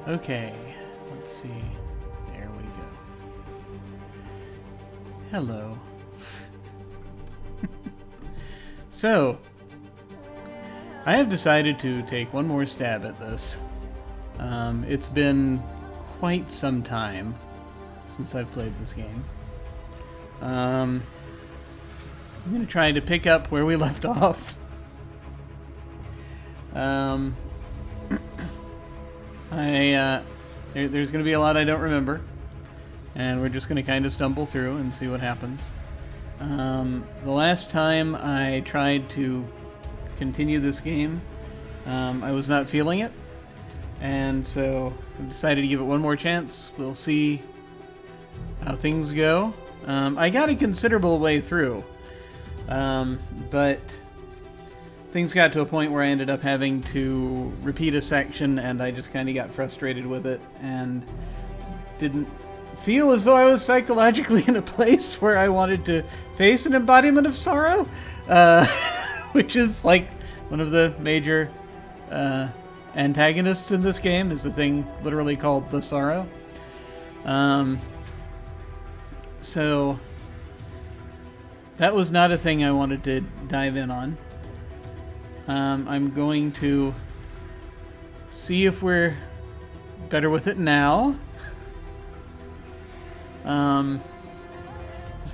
Okay, let's see. There we go. Hello. So, I have decided to take one more stab at this. It's been quite some time since I've played this game. I'm going to try to pick up where we left off. There's going to be a lot I don't remember, and we're just going to kind of stumble through and see what happens. The last time I tried to continue this game, I was not feeling it, and so I decided to give it one more chance. We'll see how things go. I got a considerable way through, but things got to a point where I ended up having to repeat a section, and I just kind of got frustrated with it and didn't feel as though I was psychologically in a place where I wanted to face an embodiment of sorrow, which is like one of the major antagonists in this game, is a thing literally called the Sorrow. So that was not a thing I wanted to dive in on. I'm going to see if we're better with it now. There's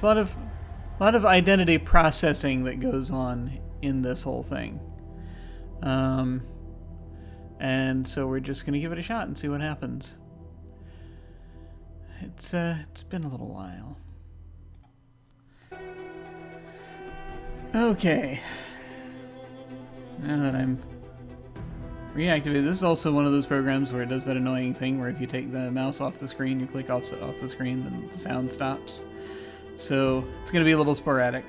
a lot of identity processing that goes on in this whole thing. And so we're just going to give it a shot and see what happens. It's been a little while. Okay. Now that I'm reactivated, this is also one of those programs where it does that annoying thing where if you take the mouse off the screen, you click off the screen, then the sound stops. So it's going to be a little sporadic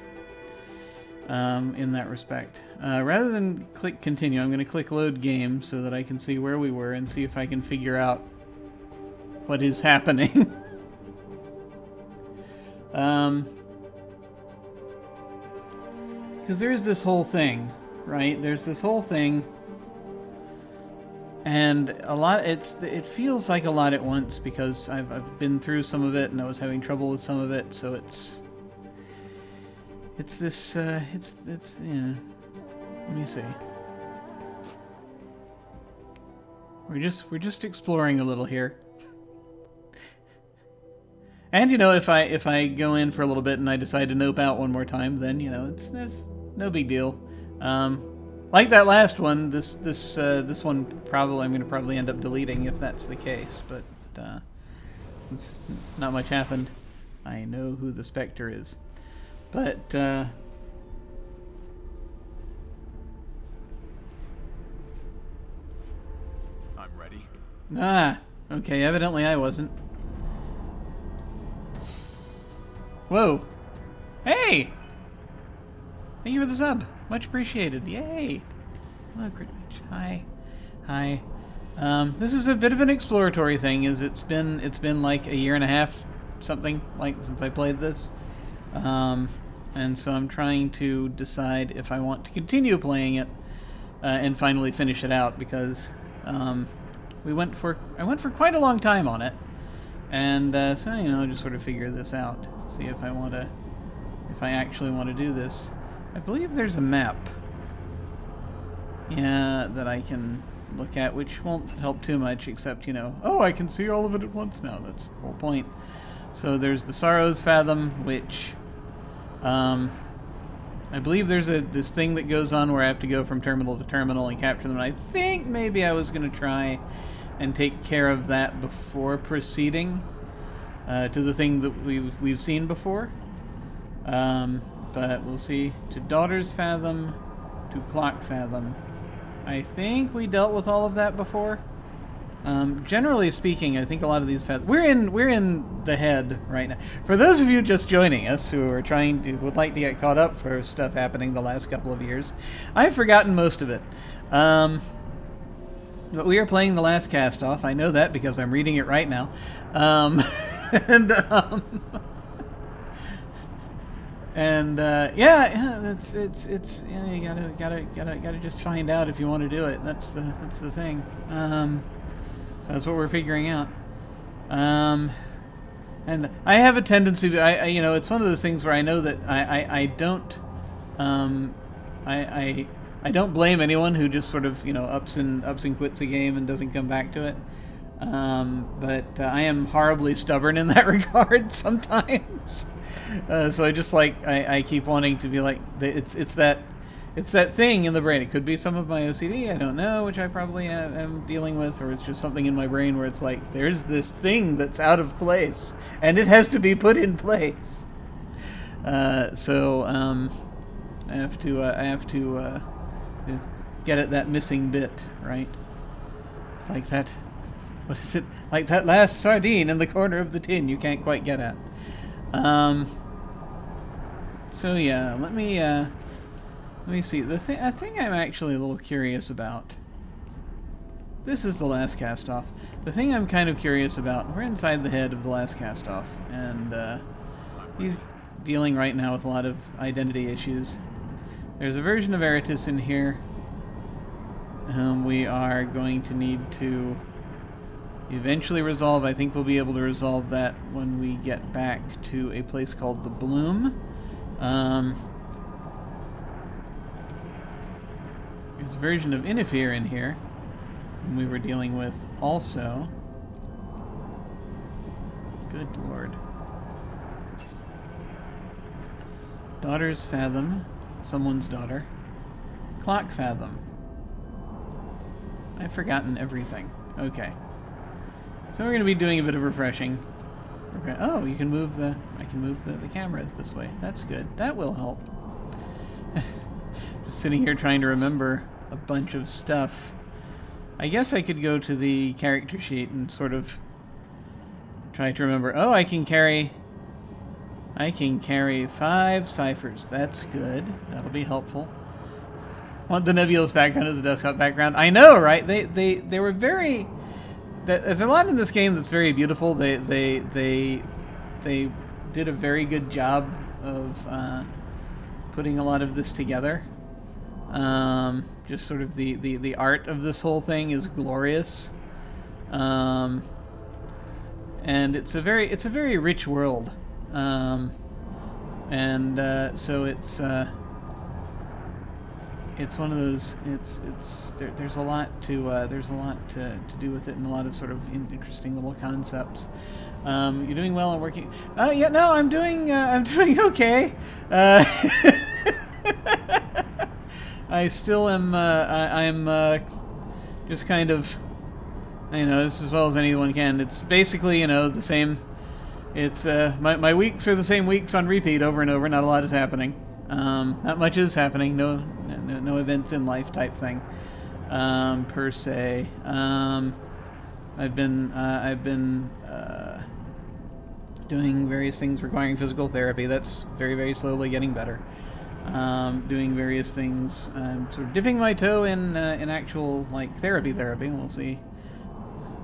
in that respect. Rather than click continue, I'm going to click load game so that I can see where we were and see if I can figure out what is happening. Because there's this whole thing, right? There's this whole thing, and a lot. It feels like a lot at once because I've been through some of it and I was having trouble with some of it. So it's this. It's yeah. Let me see. We're just exploring a little here. And, you know, if I go in for a little bit and I decide to nope out one more time, then, you know, it's no big deal. Like that last one, this one I'm going to probably end up deleting if that's the case, but it's not much happened. I know who the Spectre is. But, I'm ready. Okay, evidently I wasn't. Whoa. Hey! Thank you for the sub. Much appreciated. Yay! Hello, Critwitch. Hi. This is a bit of an exploratory thing, as it's been like a year and a half, something like, since I played this. And so I'm trying to decide if I want to continue playing it and finally finish it out, because I went for quite a long time on it. And so, you know, just sort of figure this out. See if I actually want to do this. I believe there's a map, yeah, that I can look at, which won't help too much, except, you know, oh, I can see all of it at once now. That's the whole point. So there's the Sorrow's Fathom, which I believe there's this thing that goes on where I have to go from terminal to terminal and capture them. And I think maybe I was going to try and take care of that before proceeding to the thing that we've seen before. But we'll see. To Daughter's Fathom, to Clock Fathom. I think we dealt with all of that before. Generally speaking, I think a lot of these we're in the head right now. For those of you just joining us who are would like to get caught up for stuff happening the last couple of years, I've forgotten most of it. But we are playing the Last Castoff. I know that because I'm reading it right now. Yeah, it's yeah, you gotta just find out if you want to do it. That's the thing. So that's what we're figuring out. And I have a tendency, you know, it's one of those things where I know that I don't, I don't blame anyone who just sort of, you know, ups and quits a game and doesn't come back to it. But I am horribly stubborn in that regard sometimes. So I just like, I keep wanting to be like, it's that thing in the brain. It could be some of my OCD, I don't know, which I probably am dealing with, or it's just something in my brain where it's like, there's this thing that's out of place, and it has to be put in place. So I have to get at that missing bit, right? It's like that, what is it? Like that last sardine in the corner of the tin you can't quite get at. So yeah, let me see. The thing I'm actually a little curious about. This is the Last Castoff. The thing I'm kind of curious about. We're inside the head of the Last Castoff, and he's dealing right now with a lot of identity issues. There's a version of Eritis in here. We are going to need to eventually resolve. I think we'll be able to resolve that when we get back to a place called the Bloom. There's a version of Inifir in here, whom we were dealing with also. Good lord. Daughter's Fathom. Someone's daughter. Clock Fathom. I've forgotten everything. Okay. So we're going to be doing a bit of refreshing. Okay. Oh, you can move the... I can move the camera this way. That's good. That will help. Just sitting here trying to remember a bunch of stuff. I guess I could go to the character sheet and sort of try to remember. Oh, I can carry 5 ciphers. That's good. That'll be helpful. Want the nebulous background as a desktop background? I know, right? They were very... There's a lot in this game that's very beautiful. They did a very good job of putting a lot of this together. Just sort of the art of this whole thing is glorious. And it's a very rich world. So it's one of those. There's a lot to do with it, and a lot of sort of interesting little concepts. You're doing well and working. Yeah, no, I'm doing okay. I still am. I'm just kind of, you know, as well as anyone can. It's basically, you know, the same. It's my weeks are the same weeks on repeat over and over. Not a lot is happening. Not much is happening. No events in life type thing, per se. I've been doing various things requiring physical therapy. That's very, very slowly getting better. Doing various things, sort of dipping my toe in actual like therapy. We'll see.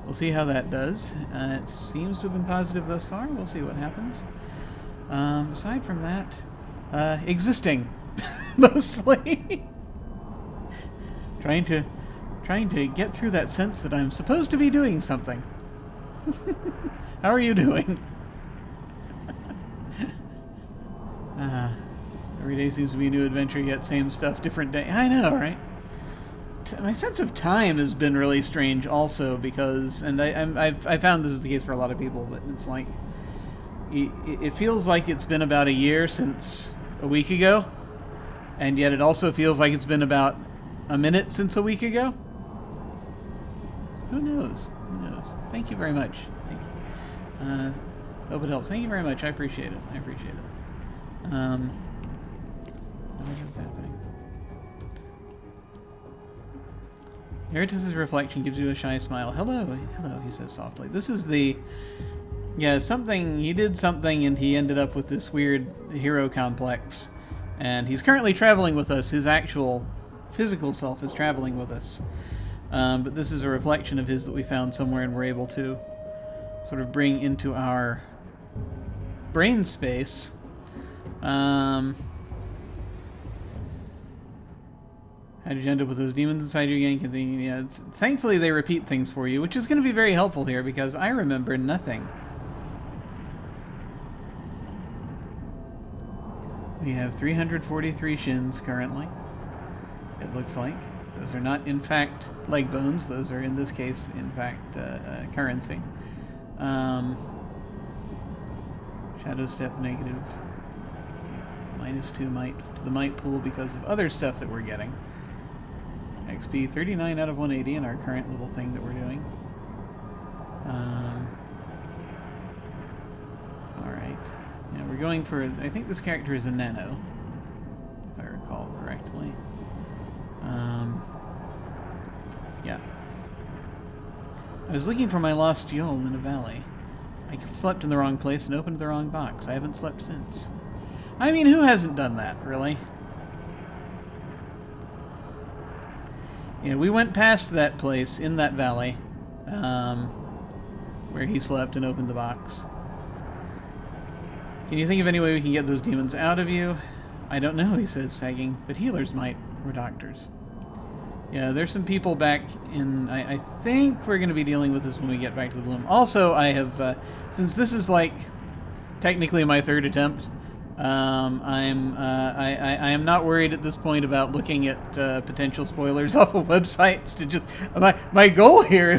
We'll see how that does. It seems to have been positive thus far. We'll see what happens. Aside from that, existing mostly. trying to get through that sense that I'm supposed to be doing something. How are you doing? Every day seems to be a new adventure, yet same stuff, different day. I know, right? My sense of time has been really strange also because, and I've found this is the case for a lot of people, but it's like, it feels like it's been about a year since a week ago, and yet it also feels like it's been about a minute since a week ago. Who knows? Who knows? Thank you very much. Thank you. Hope it helps. Thank you very much. I appreciate it. What's happening? Eritis' reflection gives you a shy smile. Hello, he says softly. This is the... Yeah, he did something and he ended up with this weird hero complex. And he's currently traveling with us. His actual physical self is traveling with us. But this is a reflection of his that we found somewhere and we're able to sort of bring into our brain space. How did you end up with those demons inside you again? Yeah, thankfully, they repeat things for you, which is going to be very helpful here because I remember nothing. We have 343 shins currently, it looks like. Those are not, in fact, leg bones. Those are, in this case, in fact, currency. Shadow step negative. -2 might to the might pool because of other stuff that we're getting. XP 39 out of 180 in our current little thing that we're doing. Alright. Yeah, we're going for... I think this character is a nano, if I recall correctly. Yeah. I was looking for my lost Yule in a valley. I slept in the wrong place and opened the wrong box. I haven't slept since. I mean, who hasn't done that, really? Yeah, we went past that place in that valley where he slept and opened the box. Can you think of any way we can get those demons out of you? I don't know, he says, sagging, but healers might, or doctors. Yeah, there's some people back in... I think we're going to be dealing with this when we get back to the Bloom. Also, I have... since this is, like, technically my third attempt, I am not worried at this point about looking at potential spoilers off of websites. To just my goal here,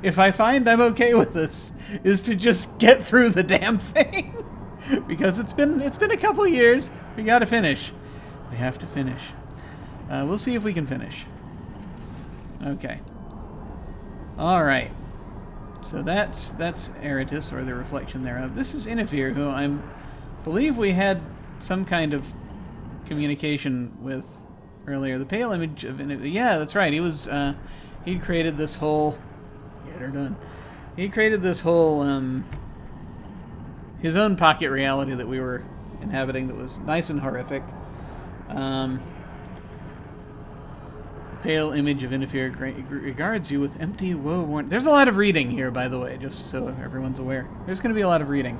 if I find I'm okay with this, is to just get through the damn thing, because it's been a couple of years. We got to finish. We have to finish. We'll see if we can finish. Okay. All right. So that's Eratus, or the reflection thereof. This is Inifir, who I believe we had some kind of communication with earlier. The pale image of Inifir. Yeah, that's right. He was he created this whole... Get her done. He created this whole his own pocket reality that we were inhabiting that was nice and horrific. Pale image of Inifir regards you with empty, woe-worn... There's a lot of reading here, by the way, just so everyone's aware. There's going to be a lot of reading.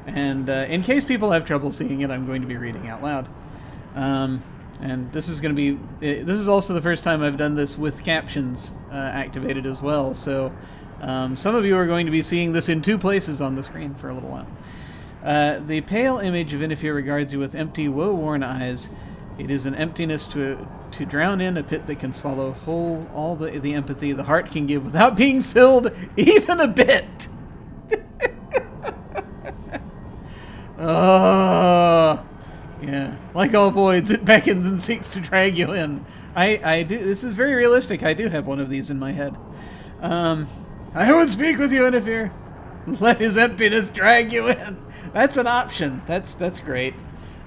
And in case people have trouble seeing it, I'm going to be reading out loud. And this is going to be... This is also the first time I've done this with captions activated as well, so some of you are going to be seeing this in two places on the screen for a little while. The pale image of Inifir regards you with empty, woe-worn eyes. It is an emptiness to drown in, a pit that can swallow whole all the empathy the heart can give without being filled even a bit. Oh, yeah. Like all voids, it beckons and seeks to drag you in. I do. This is very realistic. I do have one of these in my head. I would speak with you, Inifir. Let his emptiness drag you in. That's an option. That's great.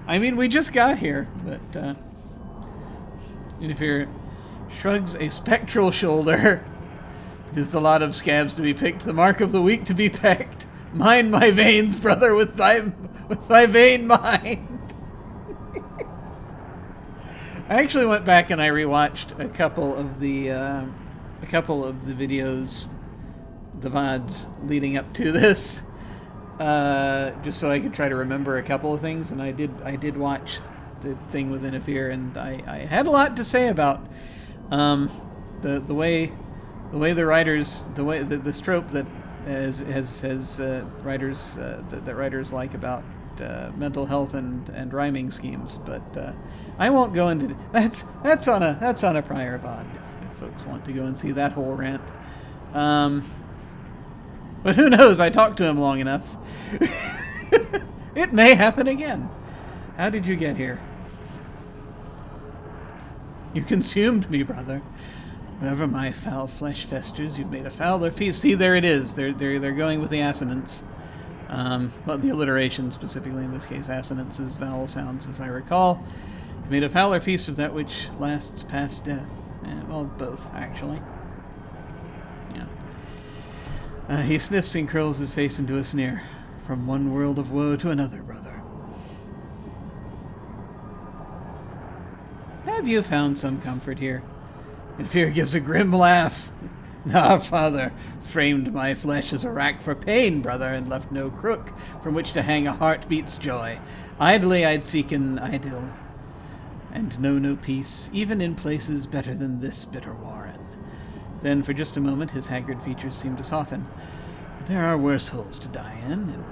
I mean, we just got here, but Inifir shrugs a spectral shoulder. It is the lot of scabs to be picked, the mark of the weak to be pecked. Mind my veins, brother, with thy vain mind. I actually went back and I rewatched a couple of the videos, the VODs leading up to this. Just so I could try to remember a couple of things, and I did watch the thing with Inifir, and I had a lot to say about the way the writers, the trope that has writers that writers like about mental health and rhyming schemes, but I won't go into that's on a prior VOD if folks want to go and see that whole rant. But who knows? I talked to him long enough. It may happen again. How did you get here? You consumed me, brother. Wherever my foul flesh festers, you've made a fouler feast. See, there it is. They're going with the assonance. Well, the alliteration specifically in this case. Assonance is vowel sounds, as I recall. You've made a fouler feast of that which lasts past death. Well, both, actually. Yeah. He sniffs and curls his face into a sneer. From one world of woe to another, brother. Have you found some comfort here? Inifir gives a grim laugh. Ah, father, framed my flesh as a rack for pain, brother, and left no crook from which to hang a heartbeat's joy. Idly I'd seek an idyll. and know no peace, even in places better than this bitter warren. Then, for just a moment, his haggard features seemed to soften. But there are worse holes to die in, and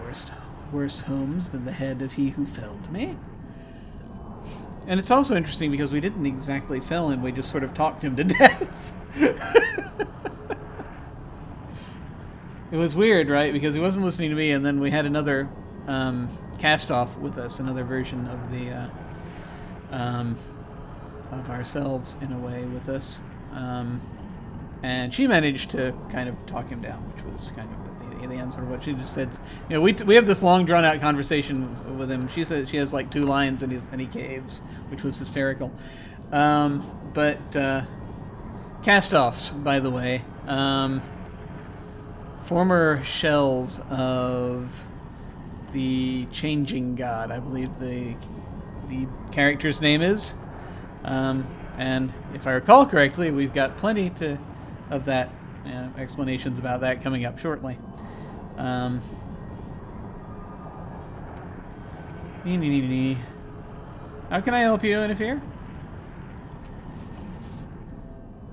worse homes than the head of he who felled me. And it's also interesting because we didn't exactly fell him, we just sort of talked him to death. It was weird, right? Because he wasn't listening to me, and then we had another Castoff with us, another version of the of ourselves in a way with us, and she managed to kind of talk him down, which was kind of at the end sort of what she just said. You know, we have this long drawn out conversation with him. She said she has like 2 lines and he caves, which was hysterical. But Castoffs, by the way. Former shells of the Changing God, I believe the character's name is. And if I recall correctly, we've got plenty of that explanations about that coming up shortly. How can I help you, Interfere?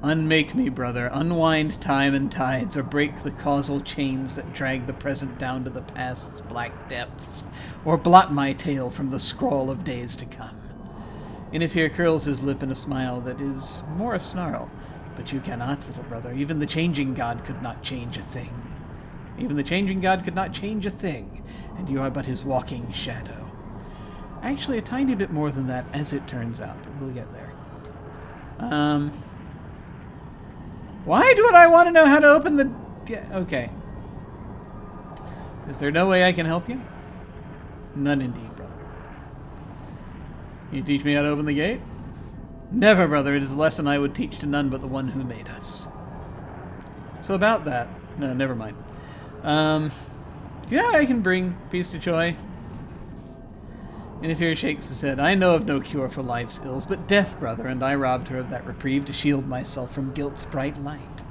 Unmake me, brother. Unwind time and tides, or break the causal chains that drag the present down to the past's black depths, or blot my tale from the scroll of days to come. Inifir curls his lip in a smile that is more a snarl. But you cannot, little brother. Even the Changing God could not change a thing. Even the Changing God could not change a thing, and you are but his walking shadow. Actually, a tiny bit more than that, as it turns out, but we'll get there. Why do I want to know how to open the... Yeah, okay. Is there no way I can help you? None indeed, brother. You teach me how to open the gate? Never, brother. It is a lesson I would teach to none but the one who made us. So about that... No, never mind. Yeah, I can bring peace to Choi. Inifir shakes his head. I know of no cure for life's ills, but death, brother, and I robbed her of that reprieve to shield myself from guilt's bright light.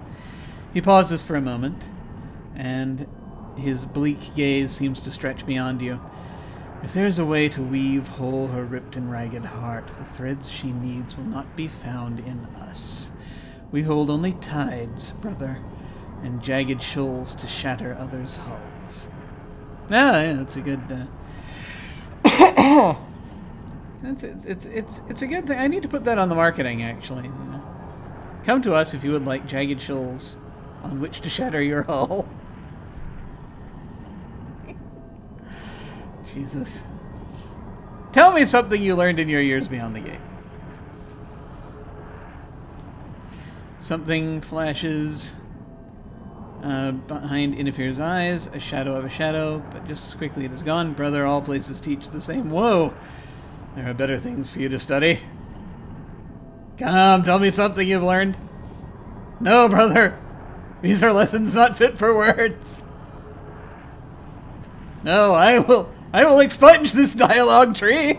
He pauses for a moment, and his bleak gaze seems to stretch beyond you. If there is a way to weave whole her ripped and ragged heart, the threads she needs will not be found in us. We hold only tides, brother, and jagged shoals to shatter others' hulls. Yeah, that's a good... It's a good thing. I need to put that on the marketing, actually. You know. Come to us if you would like jagged shoals on which to shatter your hull. Jesus. Tell me something you learned in your years beyond the gate. Something flashes behind Inifir's eyes, a shadow of a shadow, but just as quickly it is gone. Brother, all places teach the same. Whoa! There are better things for you to study. Come, tell me something you've learned. No, brother. These are lessons not fit for words. No, I will expunge this dialogue tree.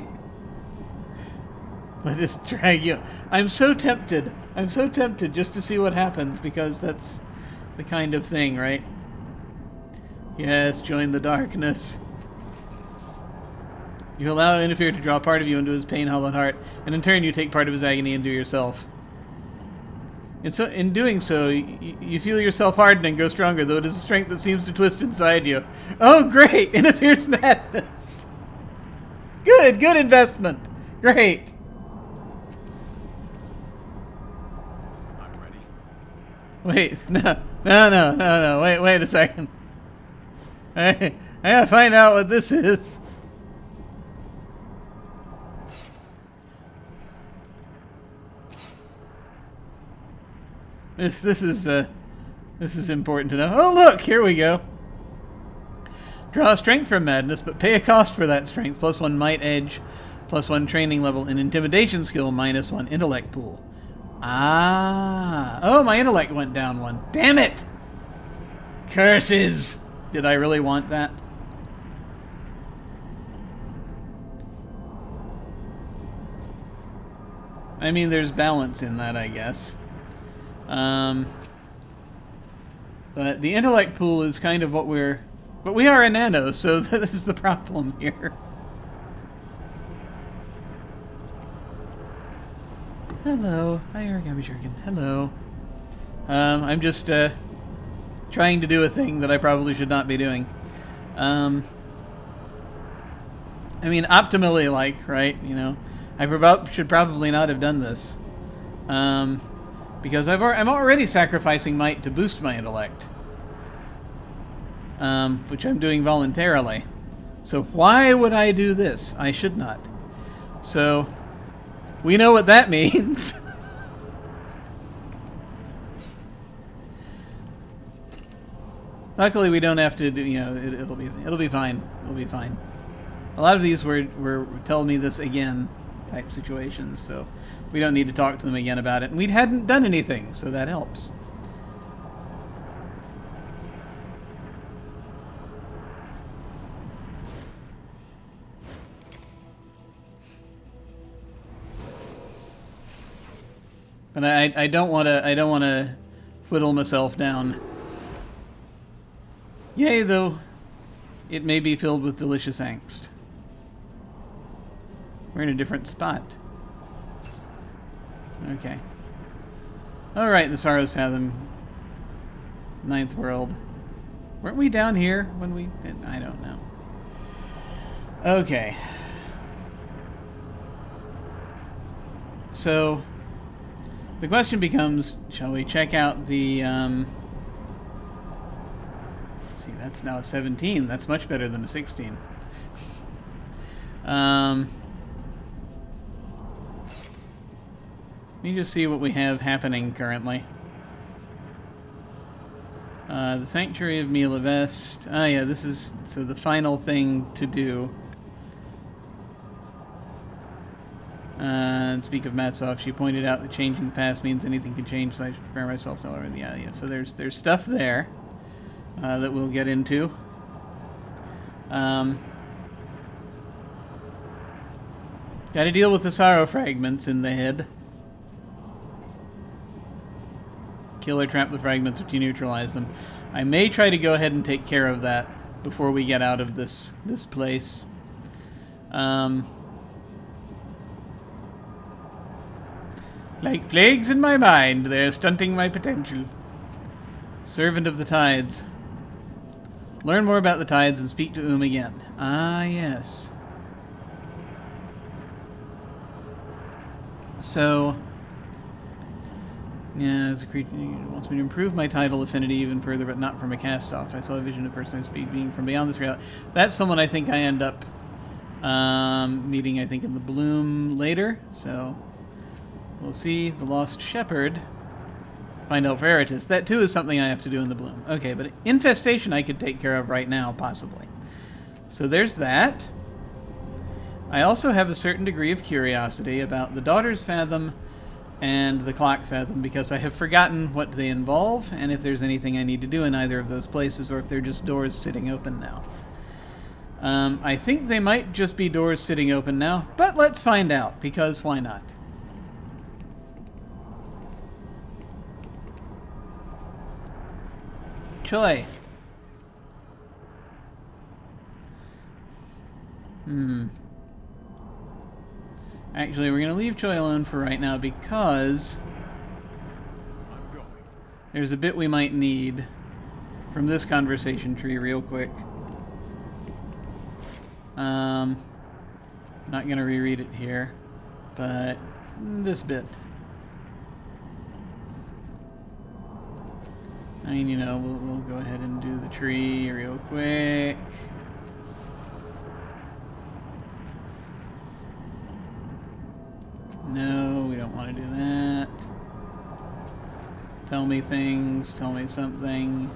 Let us drag you. I'm so tempted just to see what happens, because that's the kind of thing, right? Yes, join the darkness. You allow Inifir to draw part of you into his pain-hollowed heart, and in turn you take part of his agony into yourself. And so, in doing so, you feel yourself harden and grow stronger, though it is a strength that seems to twist inside you. Oh, great! Inifir's madness! Good investment! Great! I'm ready. Wait, no, wait a second. I gotta find out what this is. This is important to know. Oh, look, here we go. Draw strength from madness, but pay a cost for that strength. +1 might edge, +1 training level, and intimidation skill, -1 intellect pool. Ah. Oh, my intellect went down 1. Damn it! Curses! Did I really want that? I mean, there's balance in that, I guess. But the intellect pool is kind of what we're... But we are a nano, so that is the problem here. Hello. Hi, Origami Jerkin. Hello. I'm just trying to do a thing that I probably should not be doing. I mean, optimally, like, right? You know, should probably not have done this. Because I'm already sacrificing might to boost my intellect. Which I'm doing voluntarily. So why would I do this? I should not. So, we know what that means. Luckily, we don't have to do, you know, it'll be fine. It'll be fine. A lot of these were tell me this again type situations, so we don't need to talk to them again about it. And we hadn't done anything, so that helps. But I don't want to whittle myself down. Yea, though it may be filled with delicious angst. We're in a different spot. Okay. Alright, the Sorrow's Fathom. Ninth World. Weren't we down here when we did? I don't know. Okay. So, the question becomes, shall we check out the, see, that's now a 17. That's much better than a 16. Let me just see what we have happening currently. The Sanctuary of Mila Vest. Ah, yeah, this is so the final thing to do. And speak of Matsoff, she pointed out that changing the past means anything can change, so I should prepare myself to already. Yeah, yeah. So there's stuff there that we'll get into. Got to deal with the sorrow fragments in the head. Kill or trap the fragments or to neutralize them. I may try to go ahead and take care of that before we get out of this place. Like plagues in my mind, they're stunting my potential. Servant of the Tides. Learn more about the Tides and speak to again. Ah, yes. So, yeah, as a creature, it wants me to improve my title affinity even further, but not from a cast-off. I saw a vision of a person being from beyond this reality. That's someone I think I end up meeting, I think, in the Bloom later. So, we'll see. The Lost Shepherd. Find out Veritas. That, too, is something I have to do in the Bloom. Okay, but Infestation I could take care of right now, possibly. So there's that. I also have a certain degree of curiosity about the Daughter's Fathom and the Clock Fathom, because I have forgotten what they involve, and if there's anything I need to do in either of those places, or if they're just doors sitting open now. I think they might just be doors sitting open now, but let's find out, because why not? Choi. Actually, we're going to leave Choi alone for right now because I'm going. there's a bit we might need from this conversation tree real quick. Not going to reread it here, but this bit. I mean, you know, we'll go ahead and do the tree real quick. No, we don't want to do that. Tell me things, tell me something.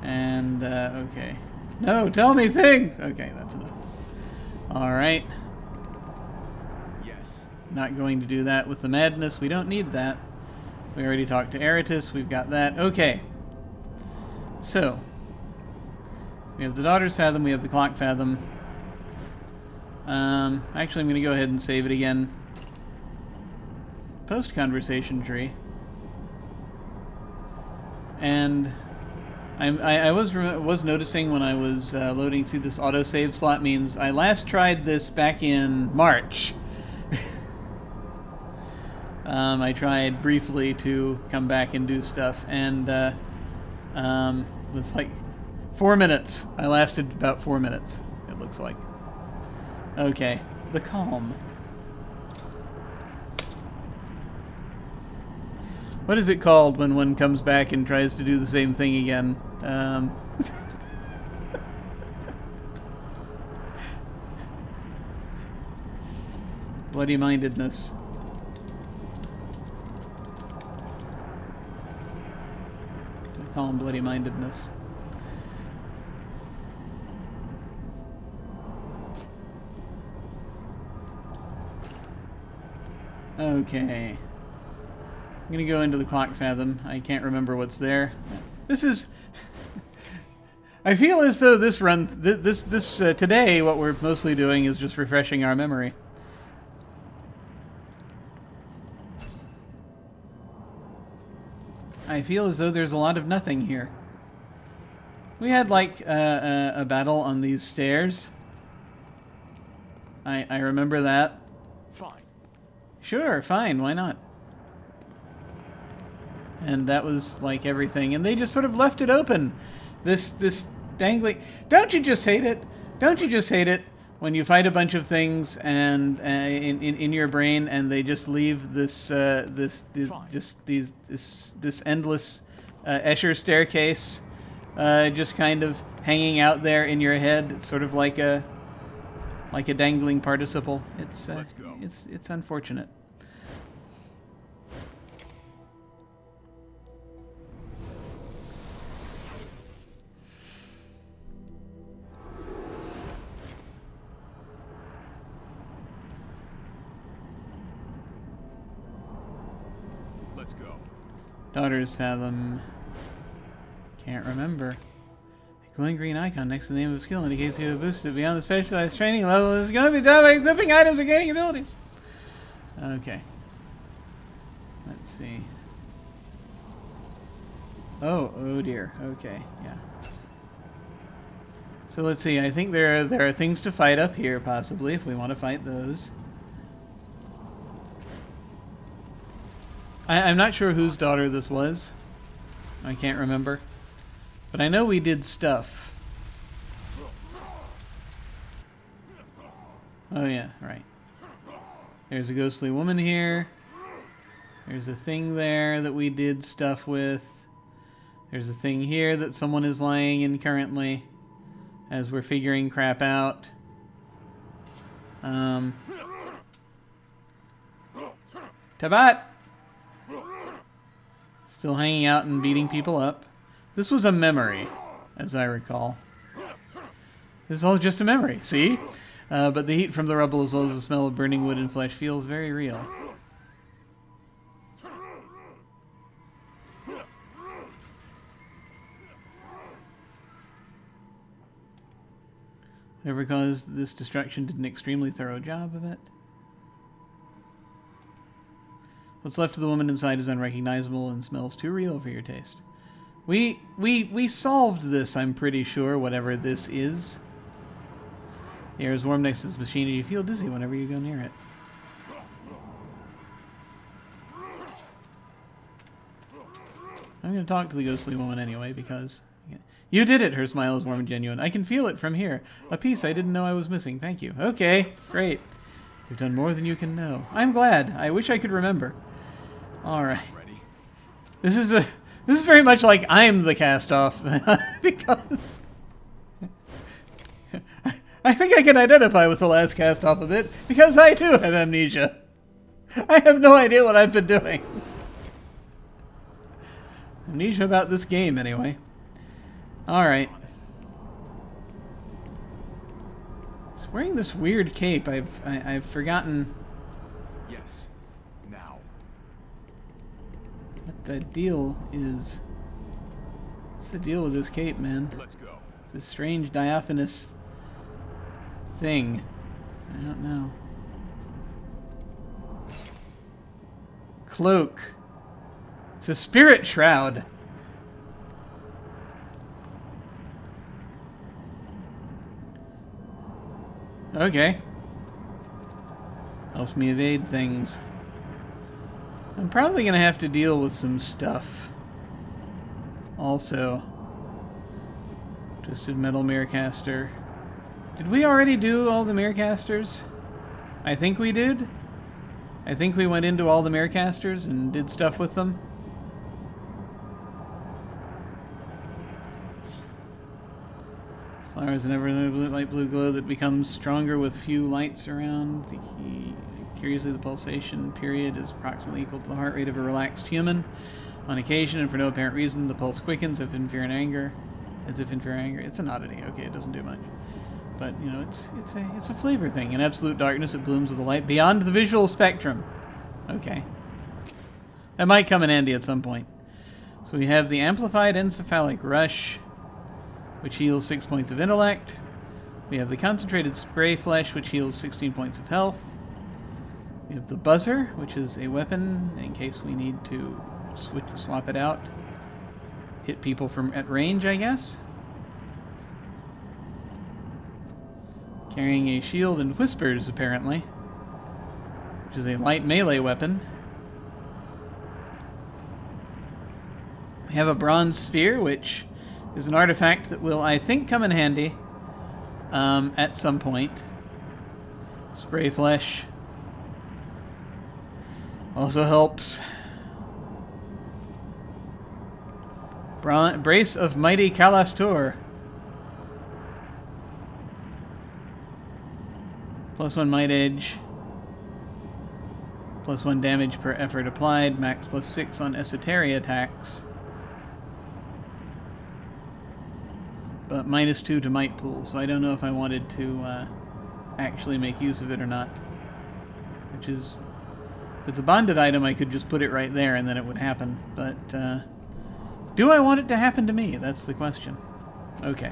And, okay. No, tell me things! Okay, that's enough. Alright. Yes. Not going to do that with the madness. We don't need that. We already talked to Eritis. We've got that. Okay. So. We have the Daughter's Fathom. We have the Clock Fathom. Actually, I'm going to go ahead and save it again. Post-conversation tree. And I was noticing when I was loading, see, this autosave slot means I last tried this back in March. I tried briefly to come back and do stuff, and it was like 4 minutes. I lasted about 4 minutes, it looks like. Okay, the calm. What is it called when one comes back and tries to do the same thing again? Bloody-mindedness. I call him bloody-mindedness. Okay. I'm gonna go into the clock fathom. I can't remember what's there. This is... I feel as though this run... today, what we're mostly doing is just refreshing our memory. I feel as though there's a lot of nothing here. We had, like, a battle on these stairs. I remember that. Fine. Sure, fine, why not? And that was, like, everything. And they just sort of left it open. This dangling... Don't you just hate it? Don't you just hate it when you fight a bunch of things and in your brain, and they just leave this endless Escher staircase just kind of hanging out there in your head? It's sort of like a dangling participle. It's it's unfortunate. Let's go. Daughter's Fathom. Can't remember. A glowing green icon next to the name of a skill indicates you have boosted beyond the specialized training level. It's going to be done by equipping items or gaining abilities. Okay. Let's see. Oh dear. Okay, yeah. So let's see. I think there are things to fight up here, possibly, if we want to fight those. I'm not sure whose daughter this was. I can't remember. But I know we did stuff. Oh yeah, right. There's a ghostly woman here. There's a thing there that we did stuff with. There's a thing here that someone is lying in currently as we're figuring crap out. Tabat! Still hanging out and beating people up. This was a memory, as I recall. This is all just a memory, see? But the heat from the rubble as well as the smell of burning wood and flesh feels very real. Whatever caused this destruction did an extremely thorough job of it. What's left of the woman inside is unrecognizable and smells too real for your taste. We solved this, I'm pretty sure, whatever this is. The air is warm next to this machine and you feel dizzy whenever you go near it. I'm going to talk to the ghostly woman anyway, because... You did it! Her smile is warm and genuine. I can feel it from here. A piece I didn't know I was missing. Thank you. Okay, great. You've done more than you can know. I'm glad. I wish I could remember. Alright. This is very much like I'm the Castoff, because... I think I can identify with the Last Castoff a bit, because I too have amnesia. I have no idea what I've been doing. Amnesia about this game, anyway. Alright. He's wearing this weird cape. I've forgotten... Yes. Now. What the deal is. What's the deal with this cape, man? Let's go. It's a strange diaphanous thing. I don't know. Cloak. It's a spirit shroud. Okay. Helps me evade things. I'm probably going to have to deal with some stuff. Also. Twisted Metal Mirrorcaster. Did we already do all the Mirrorcasters? I think we did. I think we went into all the Mirrorcasters and did stuff with them. Flowers in ever light blue glow that becomes stronger with few lights around. Curiously, the pulsation period is approximately equal to the heart rate of a relaxed human. On occasion, and for no apparent reason, the pulse quickens if in fear and anger. As if in fear and anger. It's an oddity. Okay, it doesn't do much. But, you know, it's a flavor thing. In absolute darkness, it blooms with a light beyond the visual spectrum. Okay. That might come in handy at some point. So we have the Amplified Encephalic Rush, which heals 6 points of intellect. We have the Concentrated Spray Flesh, which heals 16 points of health. We have the Buzzer, which is a weapon in case we need to swap it out. Hit people from at range, I guess. Carrying a shield and whispers, apparently. Which is a light melee weapon. We have a bronze sphere, which is an artifact that will, I think, come in handy at some point. Spray flesh also helps. Brace of Mighty Calastor. +1 might edge. +1 damage per effort applied. Max +6 on esoteria attacks. But -2 to might pool, so I don't know if I wanted to actually make use of it or not. Which is... if it's a bonded item, I could just put it right there and then it would happen. But, do I want it to happen to me? That's the question. Okay.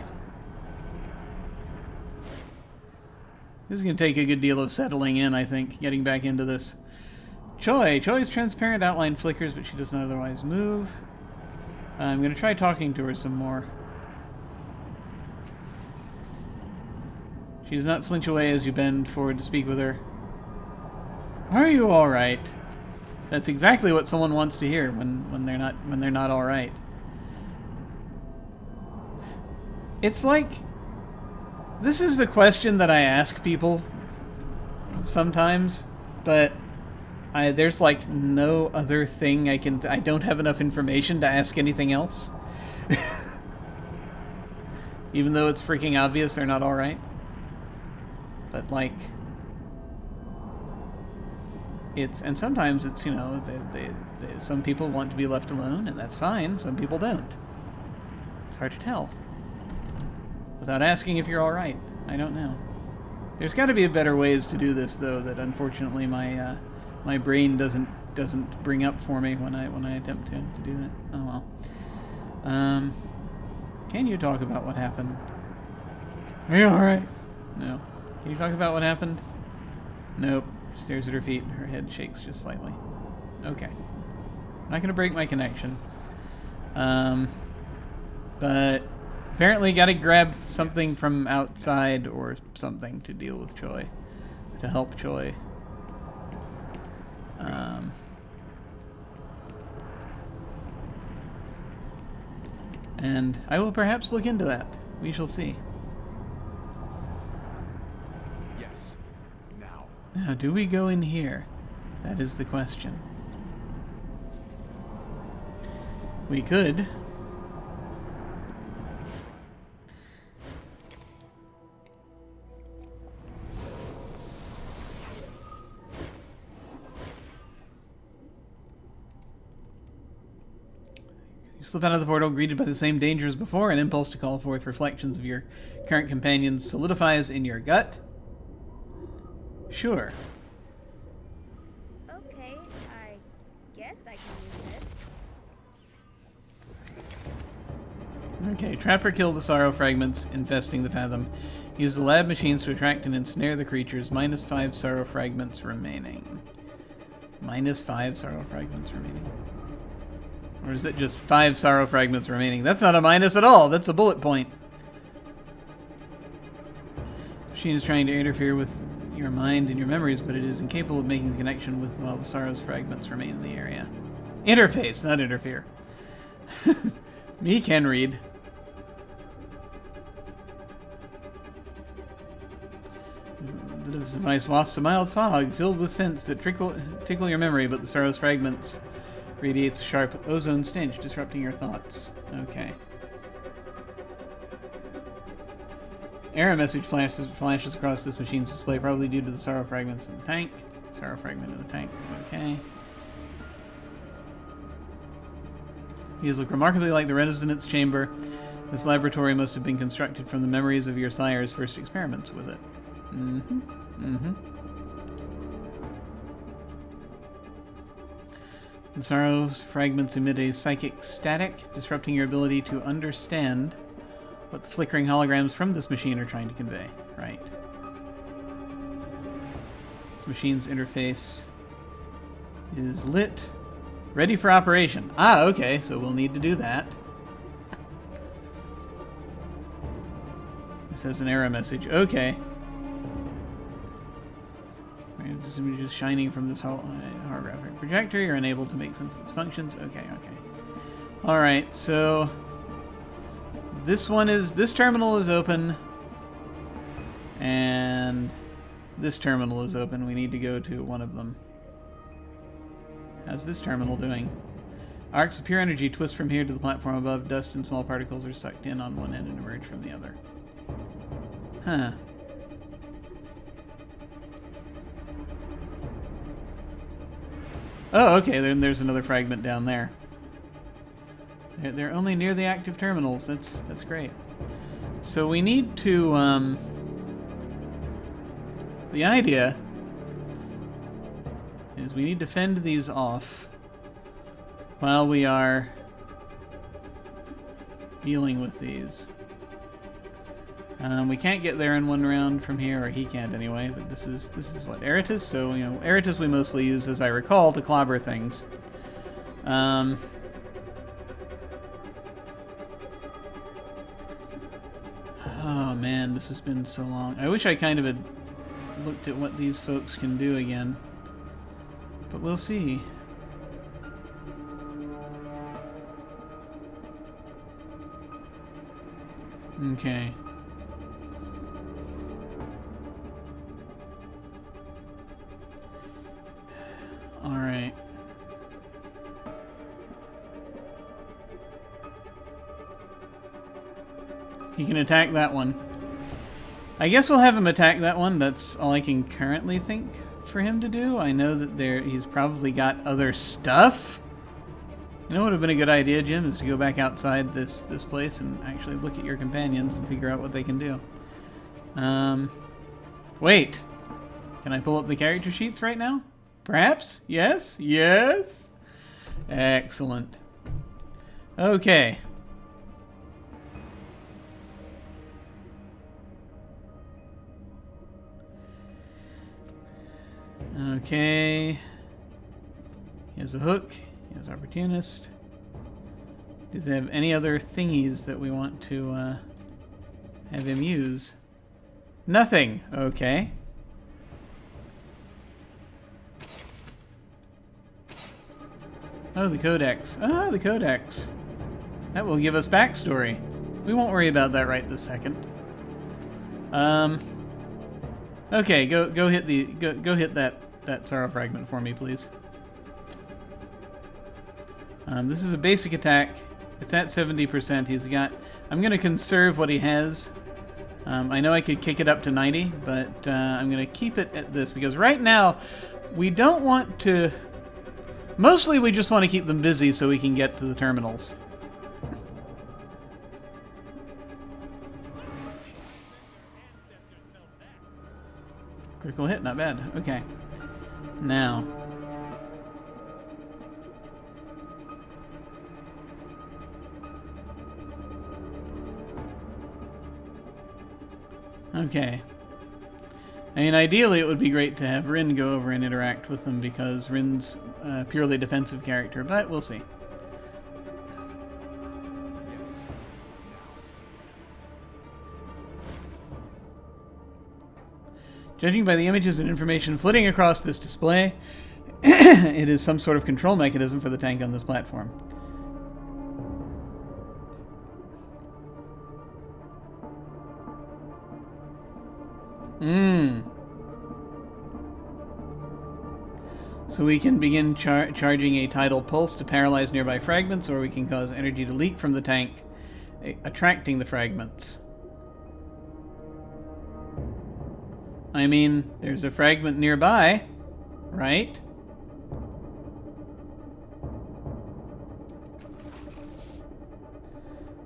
This is going to take a good deal of settling in, I think, getting back into this. Choi. Choi's transparent outline flickers, but she does not otherwise move. I'm going to try talking to her some more. She does not flinch away as you bend forward to speak with her. Are you all right? That's exactly what someone wants to hear when they're not all right. It's like, this is the question that I ask people sometimes, but there's like no other thing I don't have enough information to ask anything else. Even though it's freaking obvious they're not all right. But like, and sometimes it's, you know, some people want to be left alone, and that's fine. Some people don't. It's hard to tell. Without asking if you're all right. I don't know. There's got to be better ways to do this, though, that unfortunately my brain doesn't bring up for me when I attempt to do that. Oh well. Can you talk about what happened? Are you all right? No. Can you talk about what happened? Nope. She stares at her feet. Her head shakes just slightly. Okay. I'm not going to break my connection. But apparently got to grab something from outside or something to deal with Choi. To help Choi. And I will perhaps look into that. We shall see. Yes. Now. Now, do we go in here? That is the question. We could. You slip out of the portal, greeted by the same danger as before. An impulse to call forth reflections of your current companions solidifies in your gut. Sure. Okay, I guess I can use this. Okay, trap or kill the sorrow fragments infesting the fathom. Use the lab machines to attract and ensnare the creatures. -5 sorrow fragments remaining. -5 sorrow fragments remaining. Or is it just 5 sorrow fragments remaining? That's not a minus at all. That's a bullet point. Machine is trying to interfere with your mind and your memories, but it is incapable of making the connection with while the sorrow's fragments remain in the area. Interface, not interfere. Me can read. The device wafts a mild fog filled with scents that tickle your memory, but the sorrow's fragments radiates a sharp ozone stench, disrupting your thoughts. Okay. Error message flashes across this machine's display, probably due to the sorrow fragments in the tank. Sorrow fragment in the tank. Okay. These look remarkably like the resonance chamber. This laboratory must have been constructed from the memories of your sire's first experiments with it. Mm-hmm. Mm-hmm. The sorrow's fragments emit a psychic static, disrupting your ability to understand what the flickering holograms from this machine are trying to convey. Right. This machine's interface is lit. Ready for operation. Ah, okay, so we'll need to do that. This has an error message. Okay. This image is shining from this holographic projector. You're unable to make sense of its functions. Okay, okay. Alright, so this terminal is open, and this terminal is open. We need to go to one of them. How's this terminal doing? Arcs of pure energy twist from here to the platform above. Dust and small particles are sucked in on one end and emerge from the other. Huh. Oh, okay, then there's another fragment down there. They're only near the active terminals. That's great. So we need to, the idea is we need to fend these off while we are dealing with these. We can't get there in one round from here, or he can't anyway, but this is what, Eratus? So, you know, Eratus we mostly use, as I recall, to clobber things. Oh man, this has been so long. I wish I kind of had looked at what these folks can do again. But we'll see. Okay. Alright. He can attack that one. I guess we'll have him attack that one. That's all I can currently think for him to do. I know that he's probably got other stuff. You know what would have been a good idea, Jim, is to go back outside this place and actually look at your companions and figure out what they can do. Wait. Can I pull up the character sheets right now? Perhaps? Yes? Yes? Excellent. Okay. Okay. He has a hook. He has opportunist. Does he have any other thingies that we want to have him use? Nothing. Okay. Oh, the Codex. Ah, the Codex. That will give us backstory. We won't worry about that right this second. Okay, go hit that sorrow fragment for me, please. This is a basic attack. It's at 70%. He's got... I'm going to conserve what he has. I know I could kick it up to 90, but I'm going to keep it at this, because right now we don't want to... Mostly we just want to keep them busy so we can get to the terminals. Critical hit, not bad. Okay. Now. Okay. I mean, ideally it would be great to have Rin go over and interact with them because Rin's a purely defensive character, but we'll see. Yes. Judging by the images and information flitting across this display, it is some sort of control mechanism for the tank on this platform. So we can begin charging a tidal pulse to paralyze nearby fragments, or we can cause energy to leak from the tank, attracting the fragments. I mean, there's a fragment nearby, right?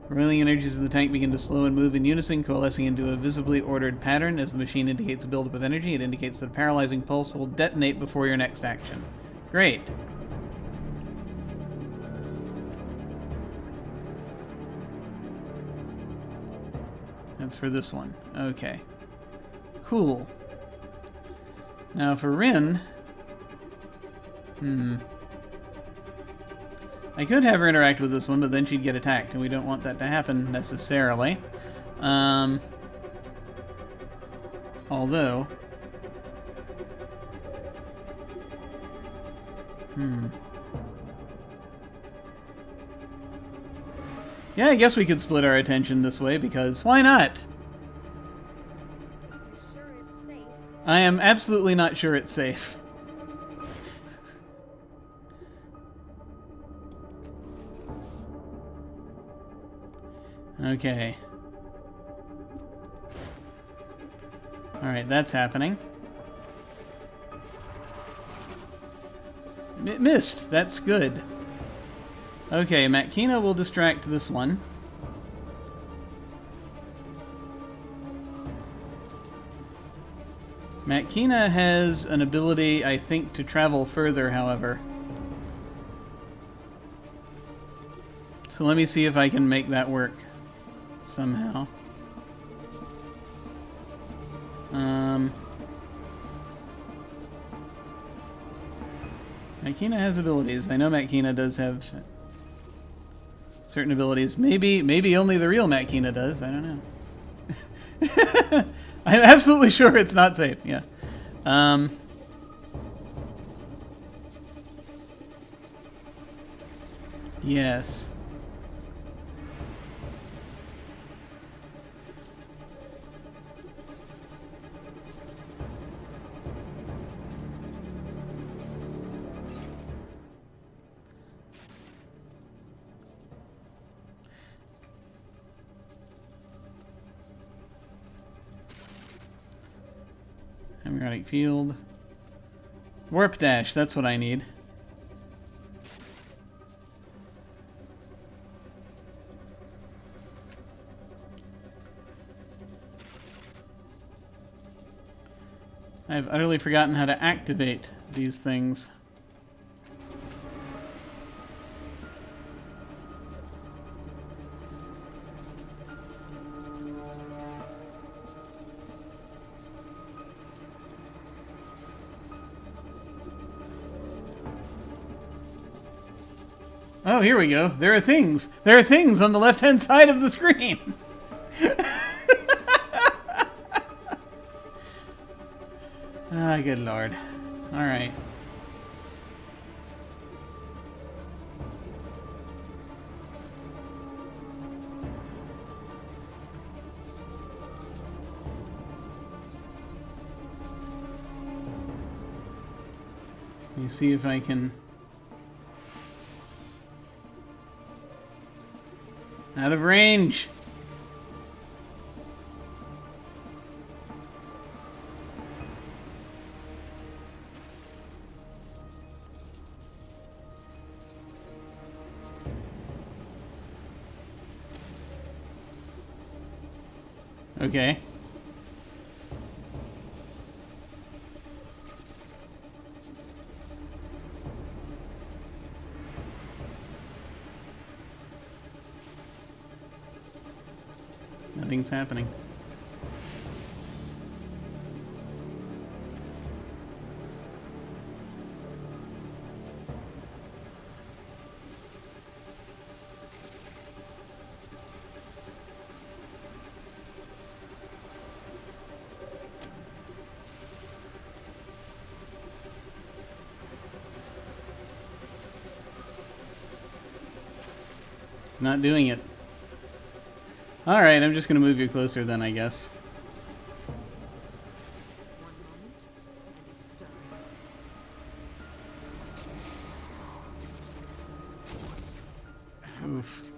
Prevailing energies of the tank begin to slow and move in unison, coalescing into a visibly ordered pattern. As the machine indicates a buildup of energy, it indicates that a paralyzing pulse will detonate before your next action. Great. That's for this one. Okay. Cool. Now for Rin... I could have her interact with this one, but then she'd get attacked, and we don't want that to happen necessarily. Although... Yeah, I guess we could split our attention this way, because why not? Sure it's safe. I am absolutely not sure it's safe. Okay. Alright, that's happening. It missed. That's good. Okay, Matkina will distract this one. Matkina has an ability, I think, to travel further, however. So let me see if I can make that work somehow. Matkina has abilities. I know Matkina does have certain abilities. Maybe only the real Matkina does. I don't know. I'm absolutely sure it's not safe. Yeah. Yes. Magnetic field. Warp dash, that's what I need. I've utterly forgotten how to activate these things. Oh, here we go. There are things. There are things on the left-hand side of the screen. Ah, good lord. All right. Let me see if I can... Out of range. Okay. Nothing's happening. Not doing it. Alright, I'm just going to move you closer then, I guess. One moment, and it's done. Oof.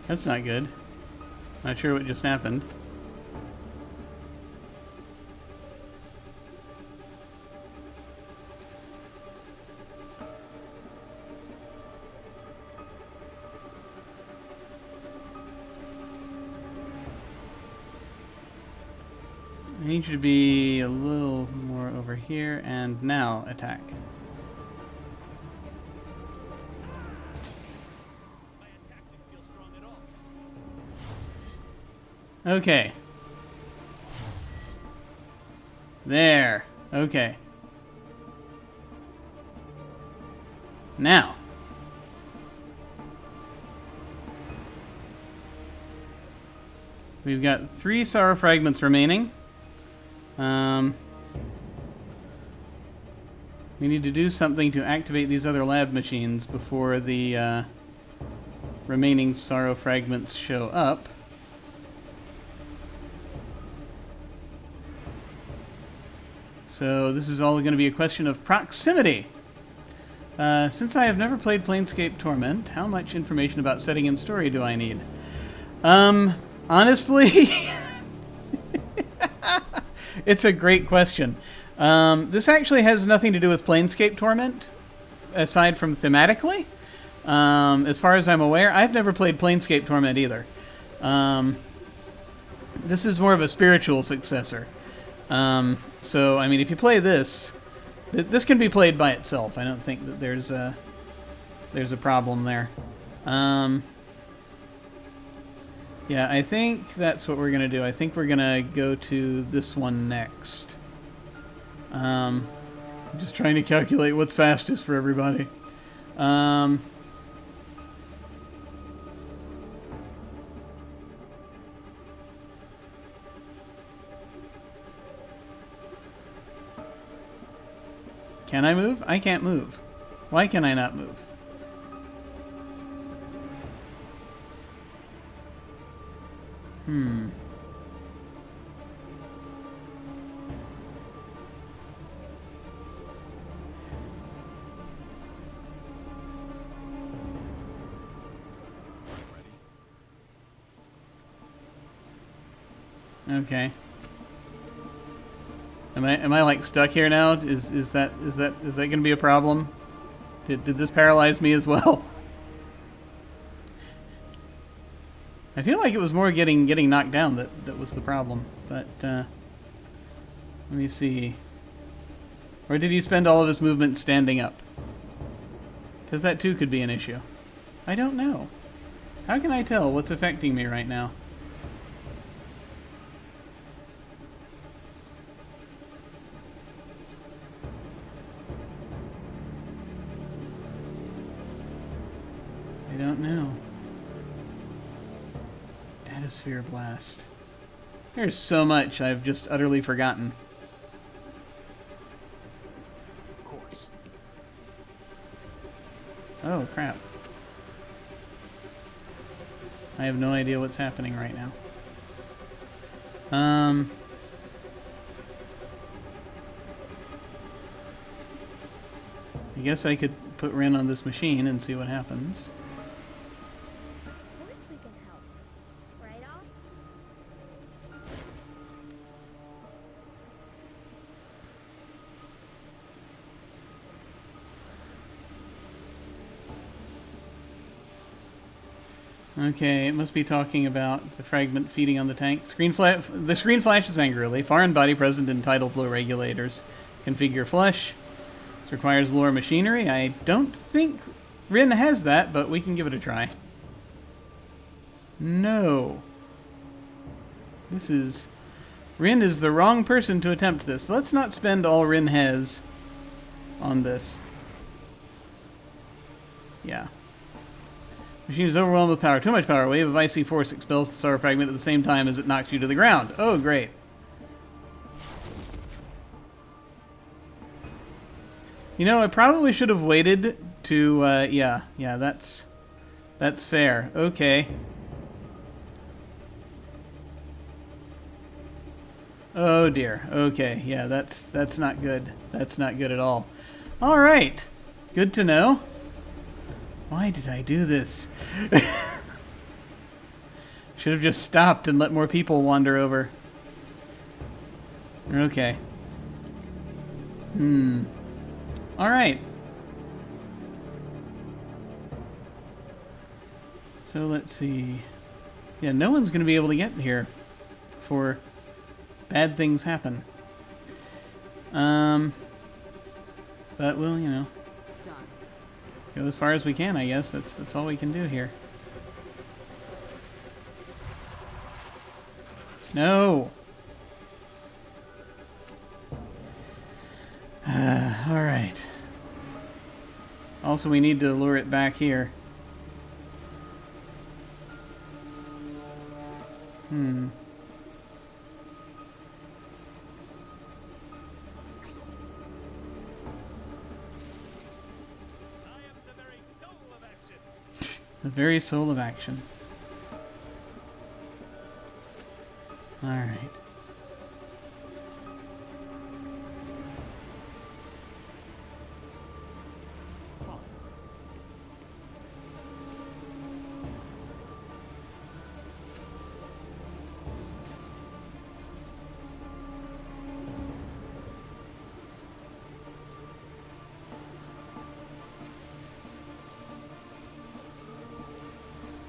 That's not good. Not sure what just happened. I need you to be a little more over here, and now attack. Okay. There. Okay. Now. We've got 3 sorrow fragments remaining. We need to do something to activate these other lab machines before the remaining sorrow fragments show up. So this is all going to be a question of proximity. Since I have never played Planescape Torment, how much information about setting and story do I need? Honestly, it's a great question. This actually has nothing to do with Planescape Torment, aside from thematically. As far as I'm aware, I've never played Planescape Torment either. This is more of a spiritual successor. So, I mean, if you play this, this can be played by itself. I don't think that there's a problem there. Yeah, I think that's what we're going to do. I think we're going to go to this one next. I'm just trying to calculate what's fastest for everybody. Can I move? I can't move. Why can I not move? Okay. Am I like stuck here now? Is that going to be a problem? Did this paralyze me as well? I feel like it was more getting knocked down that was the problem. But let me see. Or did he spend all of his movement standing up? Because that too could be an issue. I don't know. How can I tell what's affecting me right now? I don't know. Datasphere Blast. There's so much I've just utterly forgotten. Of course. Oh, crap. I have no idea what's happening right now. I guess I could put Rin on this machine and see what happens. Of course we can help. Right, Al? Okay, it must be talking about the fragment feeding on the tank. The screen flashes angrily. Foreign body present in tidal flow regulators. Configure flush. This requires lower machinery. I don't think Rin has that, but we can give it a try. No. Rin is the wrong person to attempt this. Let's not spend all Rin has on this. Yeah. Machine is overwhelmed with power. Too much power. Wave of icy force expels the sorrow fragment at the same time as it knocks you to the ground. Oh, great. You know, I probably should have waited to, yeah, that's fair. Okay. Oh dear. Okay, yeah, that's not good. That's not good at all. All right. Good to know. Why did I do this? Should have just stopped and let more people wander over. Okay. All right. So let's see. Yeah, no one's going to be able to get here before bad things happen. But we'll, you know, Done. go as far as we can, I guess. That's all we can do here. No! Alright. Also, we need to lure it back here. The very soul of action. Alright.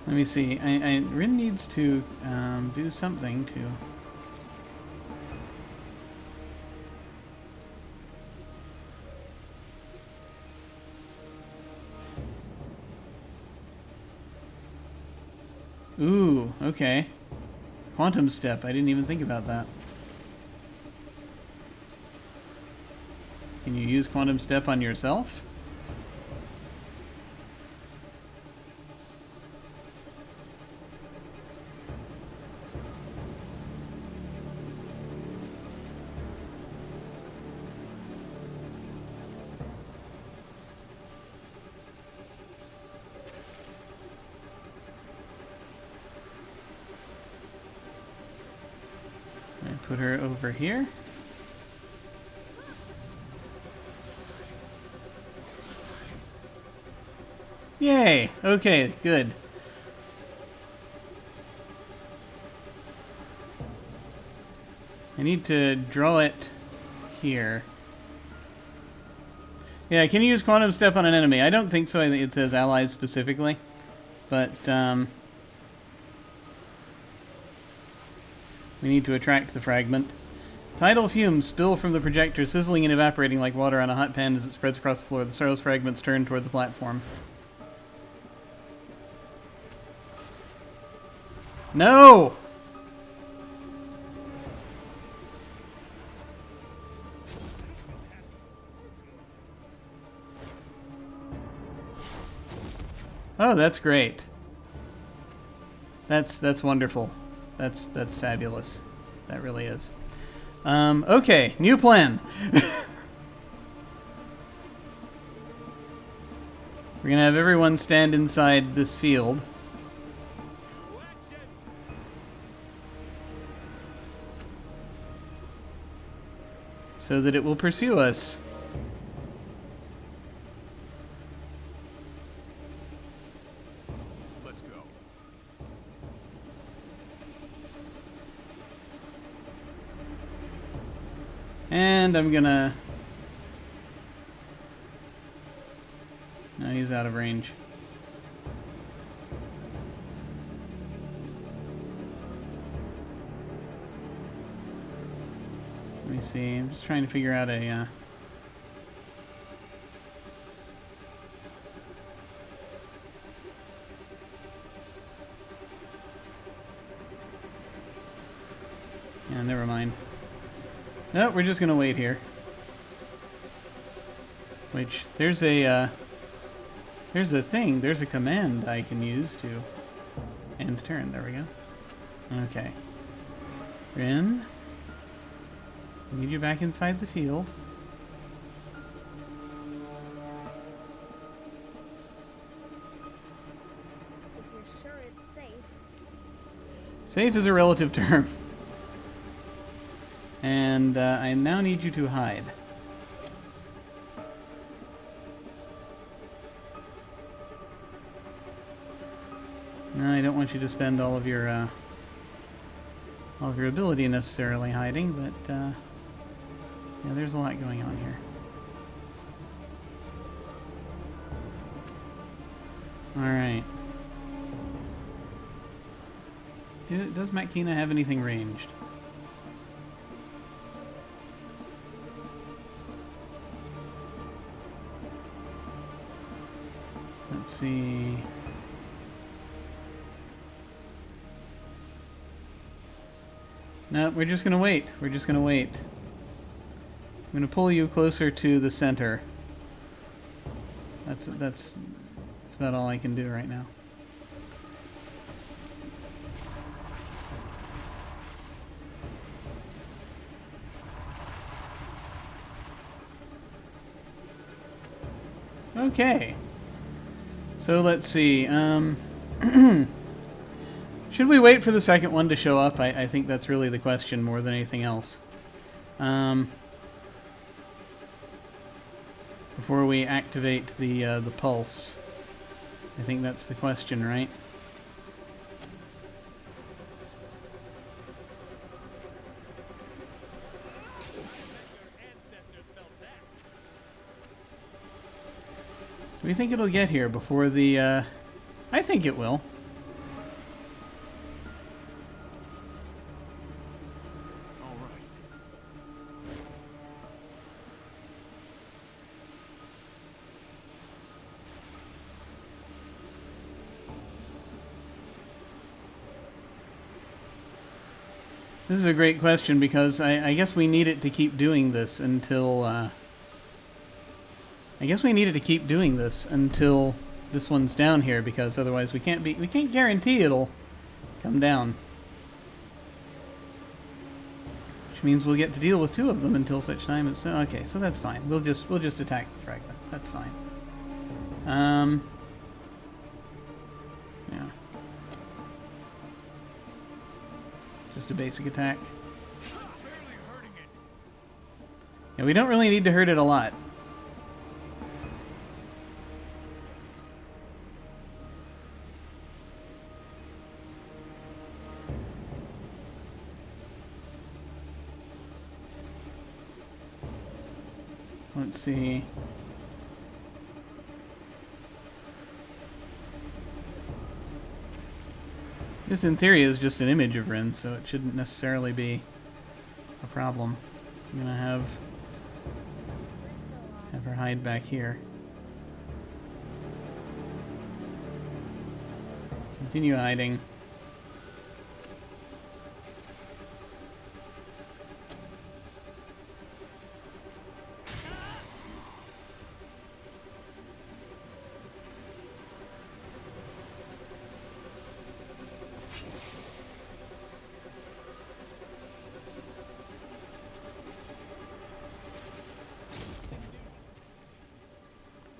Let me see. Rin needs to do something to. Ooh, okay. Quantum step. I didn't even think about that. Can you use quantum step on yourself? Put her over here. Yay! Okay, good. I need to draw it here. Yeah, can you use quantum step on an enemy? I don't think so. I think it says allies specifically. But, we need to attract the fragment. Tidal fumes spill from the projector, sizzling and evaporating like water on a hot pan as it spreads across the floor. The Sorrow's fragments turn toward the platform. No! Oh, that's great. That's wonderful. That's fabulous. That really is. Okay, new plan. We're gonna have everyone stand inside this field. So that it will pursue us. Let's go. And I'm gonna... No, he's out of range. Let me see. I'm just trying to figure out a... Yeah, never mind. No, we're just gonna wait here. Which, there's a thing, there's a command I can use to end turn. There we go. Okay. Rin, I need you back inside the field. Safe is a relative term. And I now need you to hide. No, I don't want you to spend all of your ability necessarily hiding, but yeah, there's a lot going on here. Alright. Does Makina have anything ranged? Let's see. No, we're just gonna wait. We're just gonna wait. I'm gonna pull you closer to the center. That's about all I can do right now. Okay. So let's see. Should we wait for the second one to show up? I think that's really the question more than anything else. Before we activate the pulse. I think that's the question, right? Do we think it'll get here before the... I think it will. All right. This is a great question because I guess we need it to keep doing this until... I guess we needed to keep doing this until this one's down here, because otherwise we can't guarantee it'll come down. Which means we'll get to deal with two of them until such time as... Okay, so that's fine. We'll just attack the fragment. That's fine. Yeah. Just a basic attack. Barely hurting it. Yeah, we don't really need to hurt it a lot. Let's see. This, in theory, is just an image of Rin, so it shouldn't necessarily be a problem. I'm gonna have her hide back here. Continue hiding.